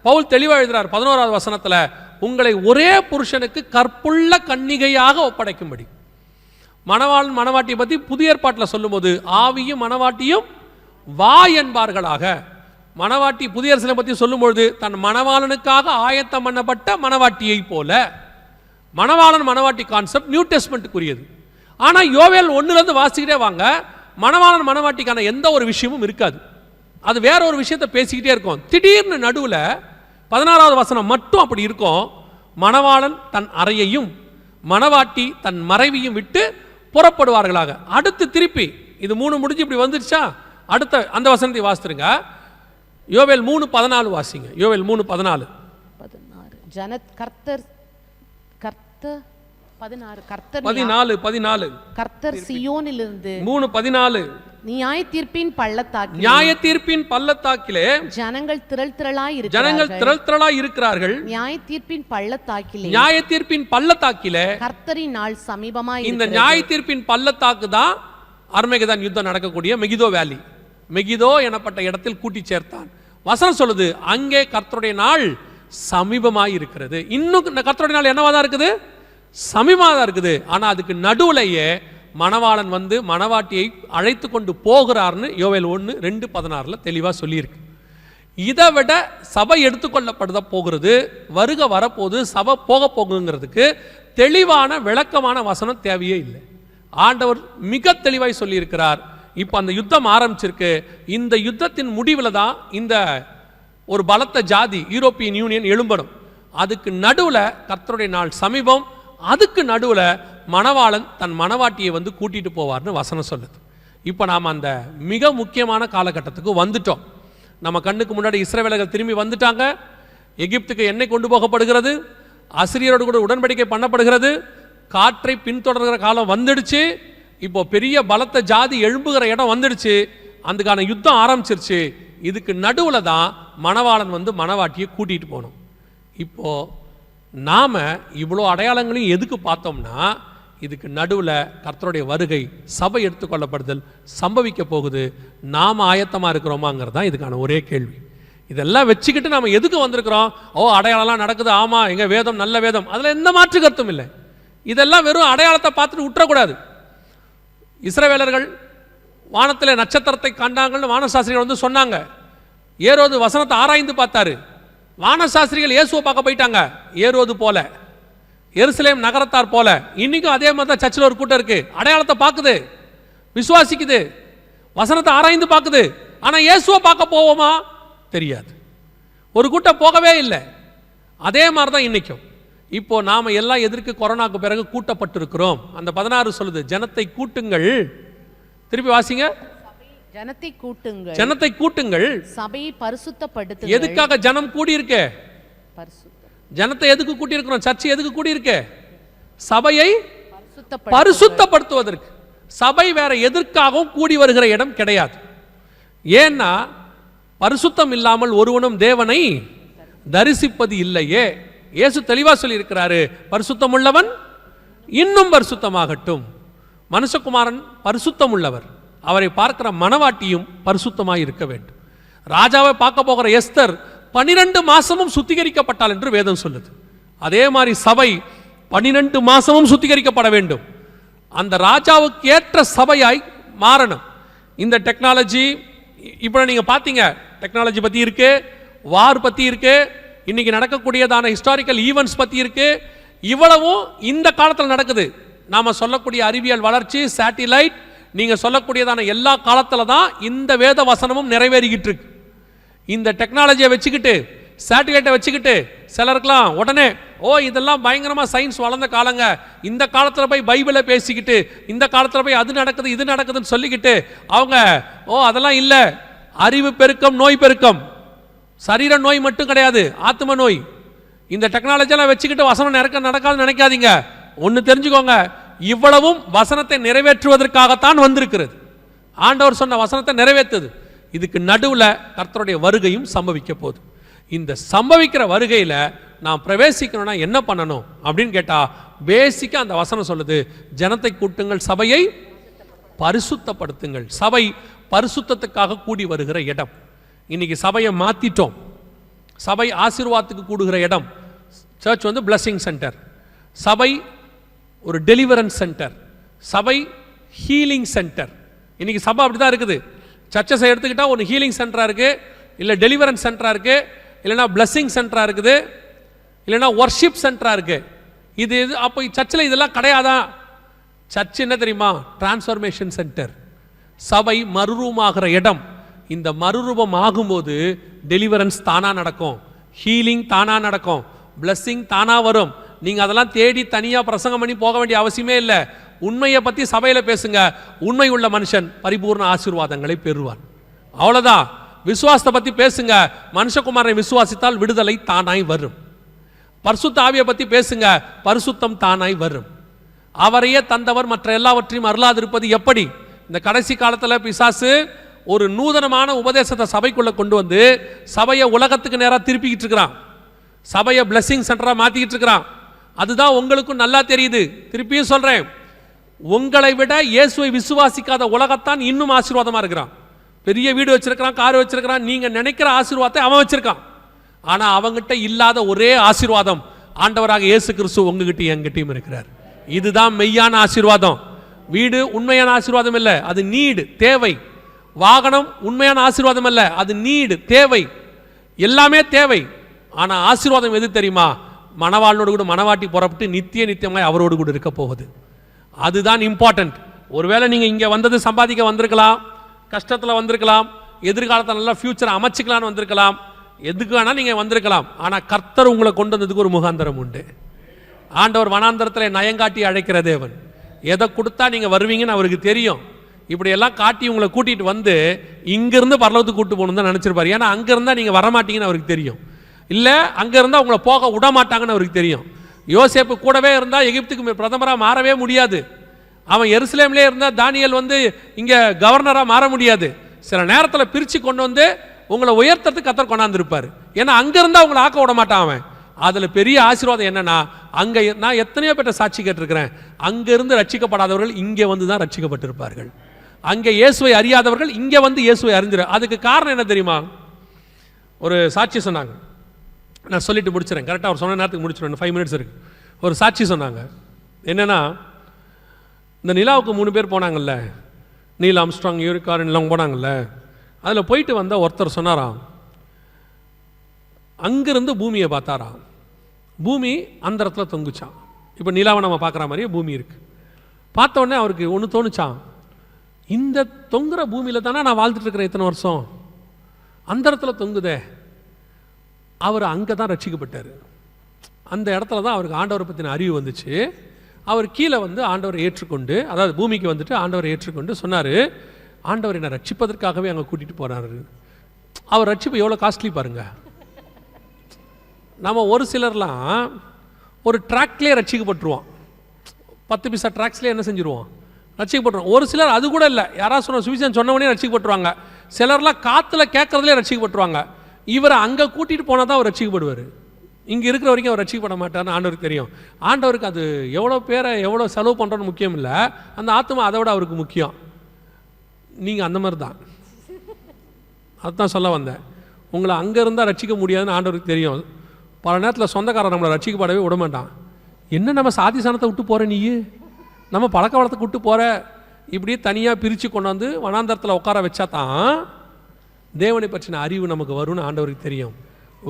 பவுல் தெளிவாக எழுதுறார் 11வது வசனத்தில், உங்களை ஒரே புருஷனுக்கு கற்புள்ள கன்னிகையாக ஒப்படைக்கும்படி. மணவாளன் மணவாட்டியை பற்றி புதிய ஏற்பாட்டில் சொல்லும்போது ஆவியும் மணவாட்டியும் வா என்பார்களாக. மணவாட்டி புதிய அரசியலை பற்றி சொல்லும்பொழுது தன் மணவாளனுக்காக ஆயத்தம் பண்ணப்பட்ட மணவாட்டியை போல. மணவாளன் மணவாட்டி கான்செப்ட் நியூ டெஸ்ட்மென்ட்டுக்குரியது. ஆனால் யோவேல் 1லேருந்து வாசிக்கிட்டே வாங்க, மணவாளன் மணவாட்டிக்கான எந்த ஒரு விஷயமும் இருக்காது. அது வேற ஒரு விஷயத்தை பேசிக்கிட்டே இருக்கும். திடீர்னு நடுவில் 16வது வசனம் மட்டும் அப்படி இருக்கும். மணவாளன் தன் அறையையும் மணவாட்டி தன் மறைவையும் விட்டு புறப்படுவார்களாக. அடுத்து திருப்பி இது 3 முடிஞ்சு இப்படி வந்துருச்சா, அடுத்த அந்த வசனத்தை வாசித்துருங்க. யோவேல் 3:14 வாசிங்க. யோவேல் 3:14. கர்த்தர் சீயோனிலிருந்து 3:14 நியாயத்தீர்ப்பின் பள்ளத்தாக்கிலே ஜனங்கள் திரள் திரளாய் இருக்கிறார்கள். நியாயத்தீர்ப்பின் பள்ளத்தாக்கிலே கர்த்தரின் நாள் சமீபமாய். இந்த நியாயத்தீர்ப்பின் பள்ளத்தாக்கு தான் அர்மகெதோன் யுத்தம் நடக்கக்கூடிய மெகிதோ வேலி. மெகிதோ எனப்பட்ட இடத்தில் கூட்டி சேர்த்தான். வசனம் சொல்லுது, அங்கே கர்த்தருடைய நாள் சமீபமாய் இருக்கிறது. இன்னும் கர்த்தருடைய நாள் என்னவா தான் இருக்குது? சமீபமாக தான் இருக்குது. ஆனால் அதுக்கு நடுவுலையே மணவாளன் வந்து மணவாட்டியை அழைத்து கொண்டு போகிறார்னு யோவேல் 1:2-16 தெளிவாக சொல்லியிருக்கு. இதை விட சபை எடுத்துக்கொள்ளப்படுத போகிறது, வருக வரப்போது, சபை போக போகுங்கிறதுக்கு தெளிவான விளக்கமான வசனம் தேவையே இல்லை. ஆண்டவர் மிக தெளிவாய் சொல்லியிருக்கிறார். இப்போ அந்த யுத்தம் ஆரம்பிச்சிருக்கு. இந்த யுத்தத்தின் முடிவில் தான் இந்த ஒரு பலத்த ஜாதி யூரோப்பியன் யூனியன் எழும்படும். அதுக்கு நடுவில் கர்த்தருடைய நாள் சமீபம். அதுக்கு நடுவில் மணவாளன் தன் மணவாட்டியை வந்து கூட்டிட்டு போவார்னு வசனம் சொல்லுது. இப்போ நாம் அந்த மிக முக்கியமான காலகட்டத்துக்கு வந்துட்டோம். நம்ம கண்ணுக்கு முன்னாடி இஸ்ரவேலர்கள் திரும்பி வந்துட்டாங்க. எகிப்துக்கு எண்ணெய் கொண்டு போகப்படுகிறது. அசிரியரோடு கூட உடன்படிக்கை பண்ணப்படுகிறது. காற்றை பின்தொடர்கிற காலம் வந்துடுச்சு. இப்போ பெரிய பலத்த ஜாதி எழும்புகிற இடம் வந்துடுச்சு. அதுக்கான யுத்தம் ஆரம்பிச்சிருச்சு. இதுக்கு நடுவில் தான் மணவாளன் வந்து மணவாட்டியை கூட்டிகிட்டு போகணும். இப்போ நாம் இவ்வளோ அடையாளங்களையும் எதுக்கு பார்த்தோம்னா, இதுக்கு நடுவில் கர்த்தருடைய வருகை, சபை எடுத்துக்கொள்ளப்படுதல் சம்பவிக்க போகுது. நாம் ஆயத்தமாக இருக்கிறோமாங்கிறது தான் இதுக்கான ஒரே கேள்வி. இதெல்லாம் வச்சுக்கிட்டு நாம் எதுக்கு வந்திருக்கிறோம்? அடையாளம்லாம் நடக்குது, ஆமாம், எங்கள் வேதம் நல்ல வேதம், அதில் எந்த மாற்று கருத்தும் இல்லை. இதெல்லாம் வெறும் அடையாளத்தை பார்த்துட்டு விட்டுறக்கூடாது. இஸ்ரவேலர்கள் வானத்தில் நட்சத்திரத்தை கண்டாங்கன்னு வானசாஸ்திரிகள் வந்து சொன்னாங்க. ஏரோது வசனத்தை ஆராய்ந்து பார்த்தாரு. வானசாஸ்திரிகள் இயேசுவை பார்க்க போயிட்டாங்க. ஏரோது போல, எருசலேம் நகரத்தார் போல. இன்னைக்கும் அதே மாதிரி தான் சர்ச்சில் ஒரு கூட்டம் இருக்கு. அடையாளத்தை பார்க்குது, விசுவாசிக்குது, வசனத்தை ஆராய்ந்து பார்க்குது. ஆனால் இயேசுவை பார்க்க போவோமா? தெரியாது. ஒரு கூட்டம் போகவே இல்லை. அதே மாதிரி தான் இன்னைக்கும். இப்போ நாம எல்லாம் எதற்கு கொரோனாக்கு பிறகு கூட்டப்பட்டிருக்கிறோம்? அந்த 16 சொல்லுது, ஜனத்தை கூட்டுங்கள். திருப்பி வாசிங்க. ஜனத்தை கூட்டுங்கள், சபையை பரிசுத்தப்படுத்துங்கள். எதுக்காக ஜனம் கூடி இருக்க? ஜனத்தை எதுக்கு கூட்டி இருக்கிறோம்? சர்ச்சை எதுக்கு கூடி இருக்க? சபையை பரிசுத்தப்படுத்துவதற்கு. சபை வேற எதற்காகவும் கூடி வருகிற இடம் கிடையாது. ஏன்னா பரிசுத்தம் இல்லாமல் ஒருவனும் தேவனை தரிசிப்பது இல்லையே. இயேசு தெளிவாக சொல்லி இருக்கிறாரு, பரிசுத்தம் உள்ளவன் இன்னும் பரிசுத்தமாகட்டும். மனுஷகுமாரன் பரிசுத்தம் உள்ளவர், அவரை பார்க்கிற மணவாட்டியும் பரிசுத்தமாய் இருக்க வேண்டும். ராஜாவை பார்க்க போகிற எஸ்தர் 12 மாசமும் சுத்திகரிக்கப்பட்டாள் என்று வேதம் சொல்லுது. அதே மாதிரி சபை 12 மாசமும் சுத்திகரிக்கப்பட வேண்டும். அந்த ராஜாவுக்கு ஏற்ற சபையாய் மாறணும். இந்த டெக்னாலஜி இப்போ நீங்கள் பார்த்தீங்க, டெக்னாலஜி பற்றி இருக்கு, வார் பற்றி இருக்கு, இன்னைக்கு நடக்கக்கூடியதான ஹிஸ்டாரிக்கல் ஈவெண்ட்ஸ் பற்றி இருக்கு. இவ்வளவும் இந்த காலத்தில் நடக்குது. நாம் சொல்லக்கூடிய அறிவியல் வளர்ச்சி, சேட்டிலைட், நீங்கள் சொல்லக்கூடியதான எல்லா காலத்தில் தான் இந்த வேத வசனமும் நிறைவேறிக்கிட்டு இருக்கு. இந்த டெக்னாலஜியை வச்சுக்கிட்டு, சேட்டிலைட்டை வச்சுக்கிட்டு சிலருக்கெல்லாம் உடனே இதெல்லாம் பயங்கரமாக சயின்ஸ் வளர்ந்த காலங்க, இந்த காலத்தில் போய் பைபிளை பேசிக்கிட்டு, இந்த காலத்தில் போய் அது நடக்குது இது நடக்குதுன்னு சொல்லிக்கிட்டு அவங்க அதெல்லாம் இல்லை. அறிவு பெருக்கம், நோய் பெருக்கம். சரீர நோய் மட்டும் கிடையாது, ஆத்ம நோய். இந்த டெக்னாலஜியெல்லாம் வச்சுக்கிட்டு வசனம் நடக்காதுன்னு நினைக்காதீங்க. ஒன்று தெரிஞ்சுக்கோங்க, இவ்வளவும் வசனத்தை நிறைவேற்றுவதற்காகத்தான் வந்திருக்கிறது. ஆண்டவர் சொன்ன வசனத்தை நிறைவேற்றுது. இதுக்கு நடுவில் கர்த்தருடைய வருகையும் சம்பவிக்க போகுது. இந்த சம்பவிக்கிற வருகையில் நாம் பிரவேசிக்கணும்னா என்ன பண்ணணும் அப்படின்னு கேட்டால், பேசிக்காக அந்த வசனம் சொல்லுது, ஜனத்தை கூட்டுங்கள், சபையை பரிசுத்தப்படுத்துங்கள். சபை பரிசுத்தத்துக்காக கூடி வருகிற இடம். இன்னைக்கு சபையை மாற்றிட்டோம். சபை ஆசீர்வாதத்துக்கு கூடுகிற இடம். சர்ச் வந்து பிளஸிங் சென்டர், சபை ஒரு டெலிவரன்ஸ் சென்டர், சபை ஹீலிங் சென்டர். இன்னைக்கு சபை அப்படி தான் இருக்குது. சர்ச்சஸை எடுத்துக்கிட்டால் ஒன்று ஹீலிங் சென்டராக இருக்குது, இல்லை டெலிவரன்ஸ் சென்டராக இருக்குது, இல்லைனா பிளஸிங் சென்டராக இருக்குது, இல்லைனா ஒர்ஷிப் சென்டராக இருக்குது. இது அப்போ சர்ச்சில் இதெல்லாம் கிடையாதான்? சர்ச் என்ன தெரியுமா? Transformation centre. சபை மறுரூபமாகிற இடம். இந்த மறுரூபம் ஆகும்போது டெலிவரன்ஸ் தானாக நடக்கும், ஹீலிங் தானாக நடக்கும், பிளஸிங் தானாக வரும். நீங்கள் அதெல்லாம் தேடி தனியாக பிரசங்கம் பண்ணி போக வேண்டிய அவசியமே இல்லை. உண்மையை பற்றி சபையில் பேசுங்க. உண்மை உள்ள மனுஷன் பரிபூர்ண ஆசீர்வாதங்களை பெறுவான். அவ்வளோதான். விசுவாசத்தை பற்றி பேசுங்க. மனுஷகுமாரனை விசுவாசித்தால் விடுதலை தானாய் வரும். பரிசுத்த ஆவியை பற்றி பேசுங்க, பரிசுத்தம் தானாய் வரும். அவரையே தந்தவர் மற்ற எல்லாவற்றையும் அருளாதிருப்பது எப்படி? இந்த கடைசி காலத்தில் பிசாசு ஒரு நூதனமான உபதேசத்தை சபைக்குள்ளே கொண்டு வந்து சபையை உலகத்துக்கு நேராக திருப்பிக்கிட்டு இருக்கிறான். சபையை பிளஸிங் சென்டராக மாற்றிக்கிட்டு இருக்கிறான். அதுதான் உங்களுக்கும் நல்லா தெரியுது. திருப்பியும் சொல்கிறேன், உங்களை விட இயேசுவை விசுவாசிக்காத உலகத்தான் இன்னும் ஆசீர்வாதமாக இருக்கிறான். பெரிய வீடு வச்சிருக்கிறான், கார் வச்சிருக்கிறான், நீங்கள் நினைக்கிற ஆசீர்வாதத்தை அவன் வச்சிருக்கான். ஆனால் அவங்ககிட்ட இல்லாத ஒரே ஆசீர்வாதம் ஆண்டவராக இயேசு கிறிஸ்து உங்ககிட்டயும் என்கிட்டயும் இருக்கிறார். இதுதான் மெய்யான ஆசீர்வாதம். வீடு உண்மையான ஆசீர்வாதம் இல்லை, அது நீடு, தேவை. வாகனம் உண்மையான ஆசீர்வாதம் அல்ல, அது நீடு, தேவை. எல்லாமே தேவை. ஆனால் ஆசீர்வாதம் எது தெரியுமா? மணவாளனோடு கூட மணவாட்டி புறப்பட்டு நித்தியமாய் அவரோடு கூட இருக்க போகுது. அதுதான் இம்பார்ட்டன்ட். ஒருவேளை நீங்கள் இங்கே வந்தது சம்பாதிக்க வந்திருக்கலாம், கஷ்டத்தில் வந்திருக்கலாம், எதிர்காலத்தில் நல்லா ஃபியூச்சரை அமைச்சிக்கலான்னு வந்திருக்கலாம், எதுக்கு வேணால் நீங்கள் வந்திருக்கலாம். ஆனால் கர்த்தர் உங்களை கொண்டு வந்ததுக்கு ஒரு முகாந்தரம் உண்டு. ஆண்டவர் வனாந்தரத்தில் நயங்காட்டி அழைக்கிற தேவன். எதை கொடுத்தா நீங்கள் வருவீங்கன்னு அவருக்கு தெரியும். இப்படியெல்லாம் காட்டி உங்களை கூட்டிகிட்டு வந்து இங்கேருந்து பரலோகத்துக்கு கூட்டு போகணுன்னு தான் நினச்சிருப்பார். ஏன்னா அங்கே இருந்தால் நீங்கள் வரமாட்டீங்கன்னு அவருக்கு தெரியும். இல்லை அங்கே இருந்தால் உங்களை போக விட மாட்டாங்கன்னு அவருக்கு தெரியும். யோசேப்பு கூடவே இருந்தால் எகிப்துக்கு பிரதமராக மாறவே முடியாது. அவன் எருசலேம்லேயே இருந்தால் தானியேல் வந்து இங்கே கவர்னராக மாற முடியாது. சில நேரத்தில் பிரித்து கொண்டு வந்து உங்களை உயர்த்தறதுக்கு கர்த்தர் கொண்டாந்துருப்பார். ஏன்னா அங்கே இருந்தால் உங்களை ஆக்க விட மாட்டான் அவன். அதில் பெரிய ஆசீர்வாதம் என்னன்னா, அங்கே நான் எத்தனையோ பேட்ட சாட்சி கேட்டிருக்கிறேன், அங்கேருந்து ரட்சிக்கப்படாதவர்கள் இங்கே வந்து தான் ரட்சிக்கப்பட்டிருப்பார்கள். அங்கே இயேசுவை அறியாதவர்கள் இங்கே வந்து இயேசுவை அறிஞ்சிரு. அதுக்கு காரணம் என்ன தெரியுமா? ஒரு சாட்சி சொன்னாங்க, நான் சொல்லிட்டு முடிச்சிடறேன், கரெக்டாக அவர் சொன்ன நேரத்துக்கு முடிச்சிடுறேன், 5 minutes இருக்குது. ஒரு சாட்சி சொன்னாங்க. என்னென்னா, இந்த நிலாவுக்கு 3 பேர் போனாங்கல்ல, நீல் ஆம்ஸ்ட்ராங், யூரி காரின் எல்லாம் போனாங்கல்ல, அதில் போயிட்டு வந்த ஒருத்தர் சொன்னாராம், அங்கிருந்து பூமியை பார்த்தாராம். பூமி அந்த இடத்துல தொங்குச்சான். இப்போ நிலாவை நம்ம பார்க்குற மாதிரியே பூமி இருக்குது. பார்த்த உடனே அவருக்கு ஒன்று தோணுச்சான், இந்த தொங்குற பூமியில் தானே நான் வாழ்ந்துட்டு இருக்கிறேன் இத்தனை வருஷம், அந்த இடத்துல தொங்குதே. அவர் அங்கே தான் ரட்சிக்கப்பட்டார். அந்த இடத்துல தான் அவருக்கு ஆண்டவரை பற்றின அறிவு வந்துச்சு. அவர் கீழே வந்து ஆண்டவரை ஏற்றுக்கொண்டு, அதாவது பூமிக்கு வந்துட்டு ஆண்டவரை ஏற்றுக்கொண்டு சொன்னார், ஆண்டவர் என்னை ரட்சிப்பதற்காகவே அங்கே கூட்டிகிட்டு போகிறாரு. அவர் ரட்சிப்பு எவ்வளோ காஸ்ட்லி பாருங்கள். நம்ம ஒரு சிலர்லாம் ஒரு ட்ராக்லேயே ரட்சிக்கப்பட்டுருவோம், 10 பைசா ட்ராக்ஸ்லேயே என்ன செஞ்சுருவோம், ரட்சிக்கப்பட்டுருவோம். ஒரு சிலர் அது கூட இல்லை, யாராவது சொன்ன சுவிசேஷம் சொன்னவனே ரட்சிக்கப்பட்டுருவாங்க. சிலர்லாம் காற்றுல கேட்கறதுலேயே ரட்சிக்கப்பட்டுருவாங்க. இவரை அங்கே கூட்டிகிட்டு போனால் தான் அவர் ரட்சிக்கப்படுவார். இங்கே இருக்கிற வரைக்கும் அவர் ரட்சிக்கப்பட மாட்டார்னு ஆண்டவருக்கு தெரியும். ஆண்டவருக்கு அது எவ்வளோ பேரை எவ்வளோ செலவு பண்ணுறோன்னு முக்கியம் இல்லை, அந்த ஆத்மா அதை விட அவருக்கு முக்கியம். நீங்கள் அந்த மாதிரி தான், அதுதான் சொல்ல வந்தேன். உங்களை அங்கே இருந்தால் ரட்சிக்க முடியாதுன்னு ஆண்டவருக்கு தெரியும். பல நேரத்தில் சொந்தக்காரன் நம்மளை ரட்சிக்கப்படவே விட மாட்டான். என்ன நம்ம சாதி சனத்தை விட்டு போகிற நீ, நம்ம பழக்க வளத்துக்கு விட்டு போகிற, இப்படியே தனியாக பிரித்து கொண்டாந்து வனாந்தரத்தில் உட்கார வச்சா தான் தேவனை பற்றின அறிவு நமக்கு வரும்னு ஆண்டவருக்கு தெரியும்.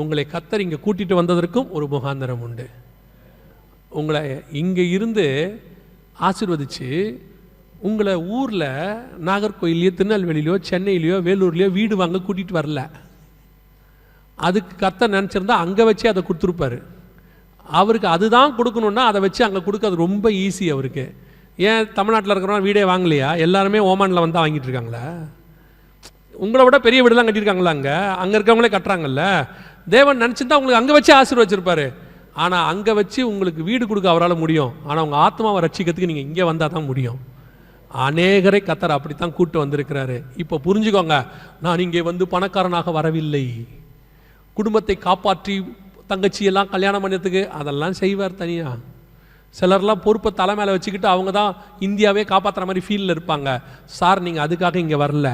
உங்களை கர்த்தர் இங்கே கூட்டிகிட்டு வந்ததற்கும் ஒரு முகாந்தரம் உண்டு. உங்களை இங்கே இருந்து ஆசீர்வதித்து உங்களை ஊரில் நாகர்கோயிலையோ திருநெல்வேலியிலையோ சென்னையிலையோ வேலூர்லையோ வீடு வாங்க கூட்டிகிட்டு வரல. அதுக்கு கர்த்தர் நினச்சிருந்தா அங்கே வச்சு அதை கொடுத்துருப்பாரு. அவருக்கு அதுதான் கொடுக்கணுன்னா அதை வச்சு அங்கே கொடுக்கறது ரொம்ப ஈஸி அவருக்கு. ஏன் தமிழ்நாட்டில் இருக்கிறவங்க வீடே வாங்கலையா? எல்லாருமே ஓமானில் வந்தால் வாங்கிட்டு இருக்காங்களா? உங்களை விட பெரிய வீடுலாம் கட்டியிருக்காங்களா? அங்கே இருக்கவங்களே கட்டுறாங்கல்ல. தேவன் நினச்சிருந்தா உங்களுக்கு அங்கே வச்சு ஆசீர்வச்சிருப்பாரு. ஆனால் அங்கே வச்சு உங்களுக்கு வீடு கொடுக்க அவரால் முடியும். ஆனால் உங்கள் ஆத்மாவை ரட்சிக்கிறதுக்கு நீங்கள் இங்கே வந்தால் தான் முடியும். அநேகரை கர்த்தர் அப்படித்தான் கூட்டு வந்திருக்கிறாரு. இப்போ புரிஞ்சுக்கோங்க, நான் இங்கே வந்து பணக்காரனாக வரவில்லை. குடும்பத்தை காப்பாற்றி தங்கச்சியெல்லாம் கல்யாணம் பண்ணதுக்கு அதெல்லாம் செய்வார் தனியாக. சிலர்லாம் பொறுப்பை தலை மேலே வச்சுக்கிட்டு அவங்க தான் இந்தியாவே காப்பாற்றுற மாதிரி ஃபீலில் இருப்பாங்க. சார், நீங்கள் அதுக்காக இங்கே வரல.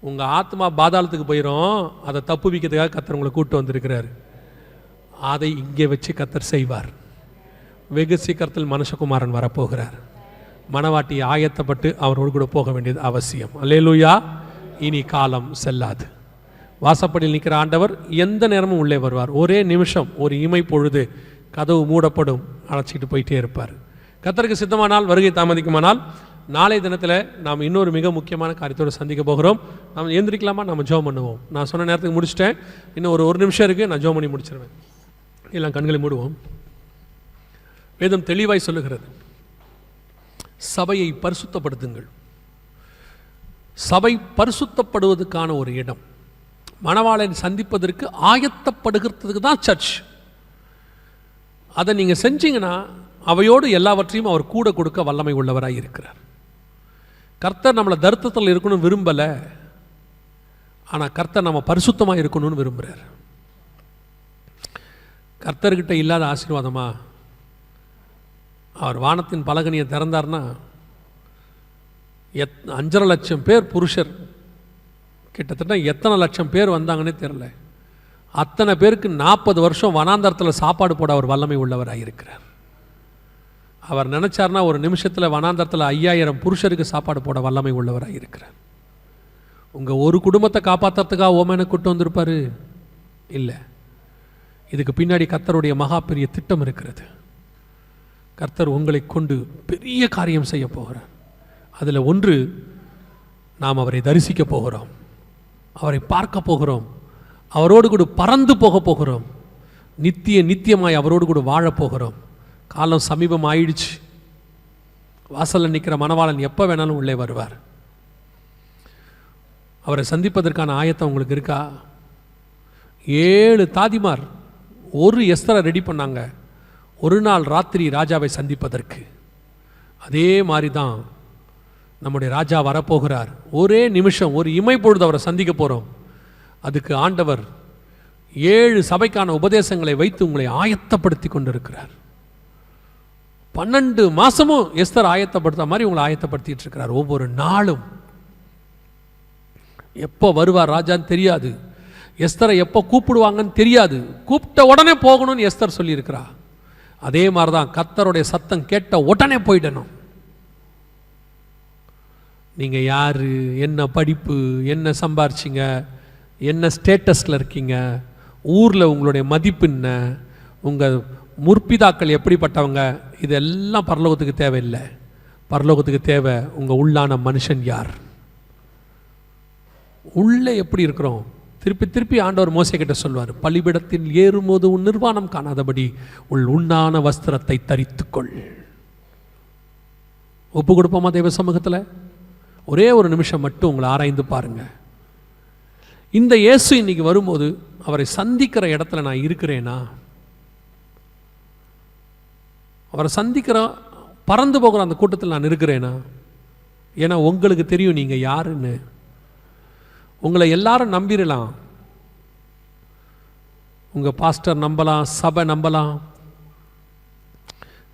உங்கள் ஆத்மா பாதாளத்துக்கு போயிடும், அதை தப்பு வைக்கிறதுக்காக கர்த்தர் உங்களை கூப்பிட்டு வந்திருக்கிறார். அதை இங்கே வச்சு கர்த்தர் செய்வார். வெகு சீக்கிரத்தில் மனுஷகுமாரன் வரப்போகிறார். மணவாட்டியை ஆயத்தப்பட்டு அவரோடு கூட போக வேண்டியது அவசியம். அல்லேலூயா. இனி காலம் செல்லாது. வாசப்படியில் நிற்கிற ஆண்டவர் எந்த நேரமும் உள்ளே வருவார். ஒரே நிமிஷம், ஒரு இமை பொழுது கதவு மூடப்படும், அழைச்சிக்கிட்டு போயிட்டே இருப்பார். கர்த்தருக்கு சித்தமானால், வருகை தாமதிக்குமானால், நாளைய தினத்தில் நாம் இன்னொரு மிக முக்கியமான காரியத்தோடு சந்திக்க போகிறோம். நாம் எழுந்திரிக்கலாமா? நம்ம ஜெபம் பண்ணுவோம். நான் சொன்ன நேரத்துக்கு முடிச்சிட்டேன். இன்னும் ஒரு நிமிஷம் இருக்குது, நான் ஜெபம் பண்ணி முடிச்சிருவேன். எல்லாம் கண்களை மூடுவோம். வேதம் தெளிவாய் சொல்லுகிறது, சபையை பரிசுத்தப்படுத்துங்கள். சபை பரிசுத்தப்படுவதற்கான ஒரு இடம், மணவாளனை சந்திப்பதற்கு ஆயத்தப்படுகிறதுக்கு தான் சர்ச். அதை நீங்கள் செஞ்சீங்கன்னா அவையோடு எல்லாவற்றையும் அவர் கூட கொடுக்க வல்லமை உள்ளவராக இருக்கிறார். கர்த்தர் நம்மளை தரித்திரத்தில் இருக்கணும்னு விரும்பலை, ஆனால் கர்த்தர் நம்ம பரிசுத்தமாக இருக்கணும்னு விரும்புகிறார். கர்த்தர்கிட்ட இல்லாத ஆசீர்வாதமா? அவர் வானத்தின் பலகனியை திறந்தார்னா 5.5 லட்சம் பேர் புருஷர், கிட்டத்தட்ட எத்தனை லட்சம் பேர் வந்தாங்கன்னே தெரில. அத்தனை பேருக்கு 40 வருஷம் வனாந்தரத்தில் சாப்பாடு போட அவர் வல்லமை உள்ளவராக இருக்கிறார். அவர் நினச்சார்னா ஒரு நிமிஷத்தில் வனாந்தரத்தில் 5000 புருஷருக்கு சாப்பாடு போட வல்லமை உள்ளவராக இருக்கிறார். உங்கள் ஒரு குடும்பத்தை காப்பாற்றுறதுக்காக ஓமனை கூட்டு வந்திருப்பார் இல்லை. இதுக்கு பின்னாடி கர்த்தருடைய மகா பெரிய திட்டம் இருக்கிறது. கர்த்தர் உங்களை கொண்டு பெரிய காரியம் செய்ய போகிறார். அதில் ஒன்று, நாம் அவரை தரிசிக்க போகிறோம், அவரை பார்க்க போகிறோம், அவரோடு கூட பறந்து போக போகிறோம், நித்தியமாய் அவரோடு கூட வாழப்போகிறோம். காலம் சமீபம் ஆயிடுச்சு. வாசலில் நிற்கிற மணவாளன் எப்போ வேணாலும் உள்ளே வருவார். அவரை சந்திப்பதற்கான ஆயத்தம் உங்களுக்கு இருக்கா? 7 தாதிமார் ஒரு எஸ்தரை ரெடி பண்ணாங்க ஒரு நாள் ராத்திரி ராஜாவை சந்திப்பதற்கு. அதே மாதிரி தான் நம்முடைய ராஜா வரப்போகிறார். ஒரே நிமிஷம், ஒரு இமை பொழுது அவரை சந்திக்க போகிறோம். அதுக்கு ஆண்டவர் 7 சபைக்கான உபதேசங்களை வைத்து உங்களை ஆயத்தப்படுத்தி கொண்டிருக்கிறார். 12 மாதமும் எஸ்தர் ஆயத்தப்படுத்த மாதிரி உங்களை ஆயத்தப்படுத்திட்டு இருக்கிறார். ஒவ்வொரு நாளும் எப்போ வருவார் ராஜான்னு தெரியாது, எஸ்தரை எப்போ கூப்பிடுவாங்கன்னு தெரியாது, கூப்பிட்ட உடனே போகணும்னு எஸ்தர் சொல்லியிருக்கிறா. அதே மாதிரி தான் கர்த்தருடைய சத்தம் கேட்ட உடனே போயிடணும். நீங்கள் யார், என்ன படிப்பு, என்ன சம்பாரிச்சிங்க, என்ன ஸ்டேட்டஸில் இருக்கீங்க, ஊரில் உங்களுடைய மதிப்பு என்ன, உங்கள் முற்பிதாக்கள் எப்படிப்பட்டவங்க, இதெல்லாம் பரலோகத்துக்கு தேவையில்லை. பரலோகத்துக்கு தேவை உங்கள் உள்ளான மனுஷன் யார், உள்ளே எப்படி இருக்கிறோம். திருப்பி திருப்பி ஆண்டவர் மோசே கிட்ட சொல்வார், பலிபீடத்தில் ஏறும்போது உன் நிர்வாணம் காணாதபடி உன்னான வஸ்திரத்தை தரித்துக்கொள். ஒப்பு கொடுப்போமா தேவ சமூகத்தில்? ஒரே ஒரு நிமிஷம் மட்டும் உங்களை ஆராய்ந்து பாருங்க. இந்த இயேசு இன்னைக்கு வரும்போது அவரை சந்திக்கிற இடத்துல நான் இருக்கிறேனா? அவரை சந்திக்கிற பறந்து போகிற அந்த கூட்டத்தில் நான் இருக்கிறேனா? ஏன்னா உங்களுக்கு தெரியும் நீங்கள் யாருன்னு. உங்களை எல்லாரும் நம்பிடலாம். உங்கள் பாஸ்டர் நம்பலாம், சபை நம்பலாம்,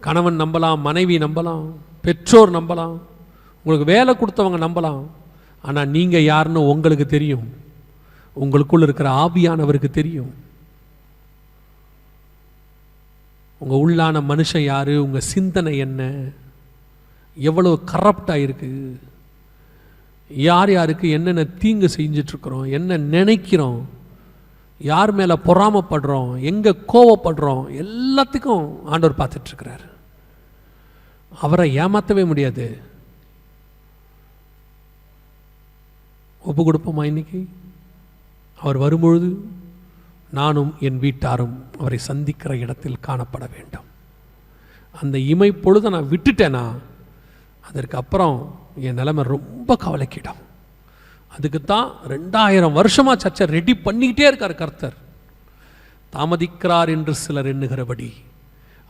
கணவன் நம்பலாம், மனைவி நம்பலாம், பெற்றோர் நம்பலாம், உங்களுக்கு வேலை கொடுத்தவங்க நம்பலாம். ஆனால் நீங்கள் யாருன்னு உங்களுக்கு தெரியும். உங்களுக்குள்ள இருக்கிற ஆவியானவருக்கு தெரியும். உங்கள் உள்ளான மனுஷன் யார், உங்கள் சிந்தனை என்ன, எவ்வளோ கரப்டாக இருக்குது, யார் யாருக்கு என்னென்ன தீங்கு செஞ்சிட்ருக்குறோம், என்ன நினைக்கிறோம், யார் மேலே பொறாமப்படுறோம், எங்கே கோவப்படுறோம், எல்லாத்துக்கும் ஆண்டவர் பார்த்துட்ருக்கிறார். அவரை ஏமாற்றவே முடியாது. ஒப்பு கொடுப்போமா? இன்னைக்கு அவர் வரும்பொழுது நானும் என் வீட்டாரும் அவரை சந்திக்கிற இடத்தில் காணப்பட வேண்டும். அந்த இமை பொழுதை நான் விட்டுட்டேனா அதற்கு அப்புறம் என் நிலைமை ரொம்ப கவலைக்கிடும். அதுக்குத்தான் 2000 வருஷமாக சர்ச்சை ரெடி பண்ணிக்கிட்டே இருக்கார் கர்த்தர். தாமதிக்கிறார் என்று சிலர் எண்ணுகிறபடி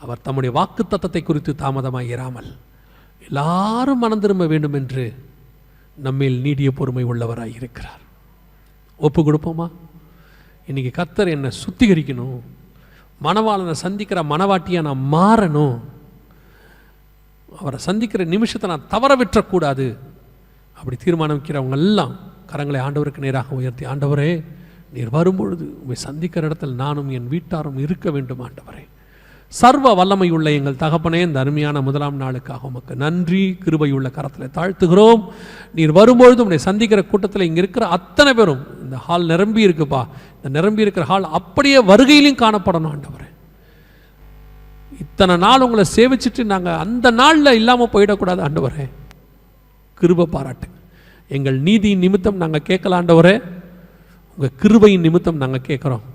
அவர் தம்முடைய வாக்கு தத்தத்தை குறித்து தாமதமாக இராமல் எல்லாரும் மனம் திரும்ப வேண்டும் என்று நம்மில் நீடிய பொறுமை உள்ளவராய் இருக்கிறார். ஒப்பு கொடுப்போமா? இன்னைக்கு கர்த்தர் என்னை சுத்திகரிக்கணும், மணவாளனை சந்திக்கிற மணவாட்டியாக நான் மாறணும், அவரை சந்திக்கிற நிமிஷத்தை நான் தவற விட்டுறக்கூடாது. அப்படி தீர்மானிக்கிறவங்க எல்லாம் கரங்களை ஆண்டவருக்கு நேராக உயர்த்தி, ஆண்டவரே நீர் வரும்பொழுது உண்மை சந்திக்கிற இடத்தில் நானும் என் வீட்டாரும் இருக்க வேண்டும். ஆண்டவரே, சர்வ வல்லமையுள்ள எங்கள் தகப்பனே, இந்த அருமையான முதலாம் நாளுக்காக உமக்கு நன்றி. கிருபையுள்ள கரத்தில் தாழ்த்துகிறோம். நீர் வரும்பொழுது உன்னை சந்திக்கிற கூட்டத்தில் இங்கே இருக்கிற அத்தனை பேரும், இந்த ஹால் நிரம்பி இருக்குப்பா, இந்த நிரம்பி இருக்கிற ஹால் அப்படியே வருகையிலையும் காணப்படணும். ஆண்டவரே, இத்தனை நாள் உங்களை சேவிச்சுட்டு நாங்கள் அந்த நாளில் இல்லாமல் போயிடக்கூடாது. ஆண்டவரே, கிருபை பாராட்டு. எங்கள் நீதியின் நிமித்தம் நாங்கள் கேட்கல ஆண்டவரே, உங்கள் கிருபையின் நிமித்தம் நாங்கள் கேட்குறோம்.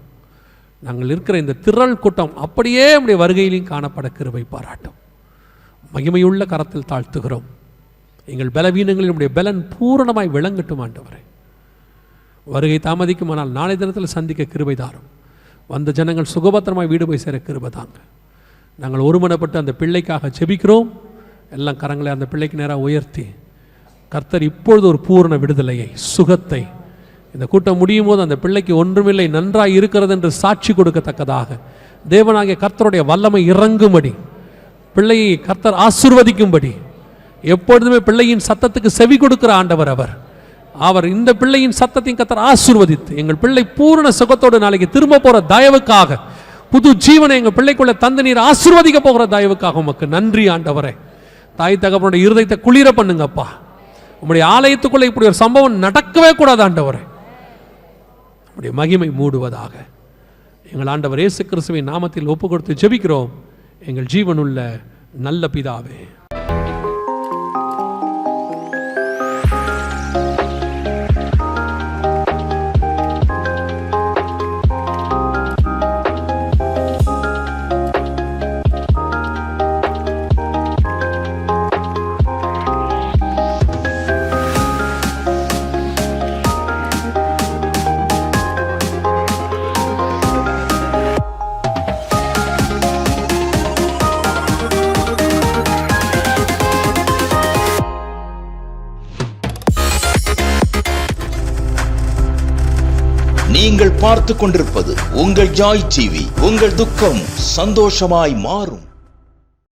நாங்கள் இருக்கிற இந்த திரள் கூட்டம் அப்படியே நம்முடைய வருகையிலையும் காணப்பட கிருபை பாராட்டும். மகிமையுள்ள கரத்தில் தாழ்த்துகிறோம். எங்கள் பலவீனங்களில் நம்முடைய பலன் பூரணமாய் விளங்கட்டும். ஆண்டவரே, வருகை தாமதிக்குமானால் நாளை தினத்தில் சந்திக்க கிருபை தாரும். வந்த ஜனங்கள் சுகபத்திரமாய் வீடு போய் சேர கிருபை தாங்க. நாங்கள் ஒருமனப்பட்டு அந்த பிள்ளைக்காக ஜெபிக்கிறோம். எல்லாம் கரங்களை அந்த பிள்ளைக்கு நேராக உயர்த்தி, கர்த்தர் இப்பொழுது ஒரு பூரண விடுதலையை, சுகத்தை, இந்த கூட்டம் முடியும் போது அந்த பிள்ளைக்கு ஒன்றுமில்லை, நன்றாக இருக்கிறது என்று சாட்சி கொடுக்கத்தக்கதாக தேவனாகிய கர்த்தருடைய வல்லமை இறங்கும்படி, பிள்ளையை கர்த்தர் ஆசீர்வதிக்கும்படி, எப்பொழுதுமே பிள்ளையின் சத்தத்துக்கு செவி கொடுக்கிற ஆண்டவர் அவர் இந்த பிள்ளையின் சத்தத்தையும் கர்த்தர் ஆசீர்வதித்து, எங்கள் பிள்ளை பூரண சுகத்தோடு நாளைக்கு திரும்ப போகிற தயவுக்காக, புது ஜீவனை எங்கள் பிள்ளைக்குள்ள தந்து நீர் ஆசீர்வதிக்க போகிற தயவுக்காக உமக்கு நன்றி. ஆண்டவரே, தாய் தகப்பனுடைய இருதயத்தை குளிர பண்ணுங்கப்பா. உங்களுடைய ஆலயத்துக்குள்ளே இப்படி ஒரு சம்பவம் நடக்கவே கூடாது. ஆண்டவரே, உடைய மகிமை மூடுவதாக. எங்கள் ஆண்டவர் இயேசு கிறிஸ்துவின் நாமத்தில் ஒப்பு கொடுத்து ஜெபிக்கிறோம் எங்கள் ஜீவனுள்ள நல்ல பிதாவே. நீங்கள் பார்த்துக் கொண்டிருப்பது உங்கள் ஜாய் டிவி. உங்கள் துக்கம் சந்தோஷமாய் மாறும்.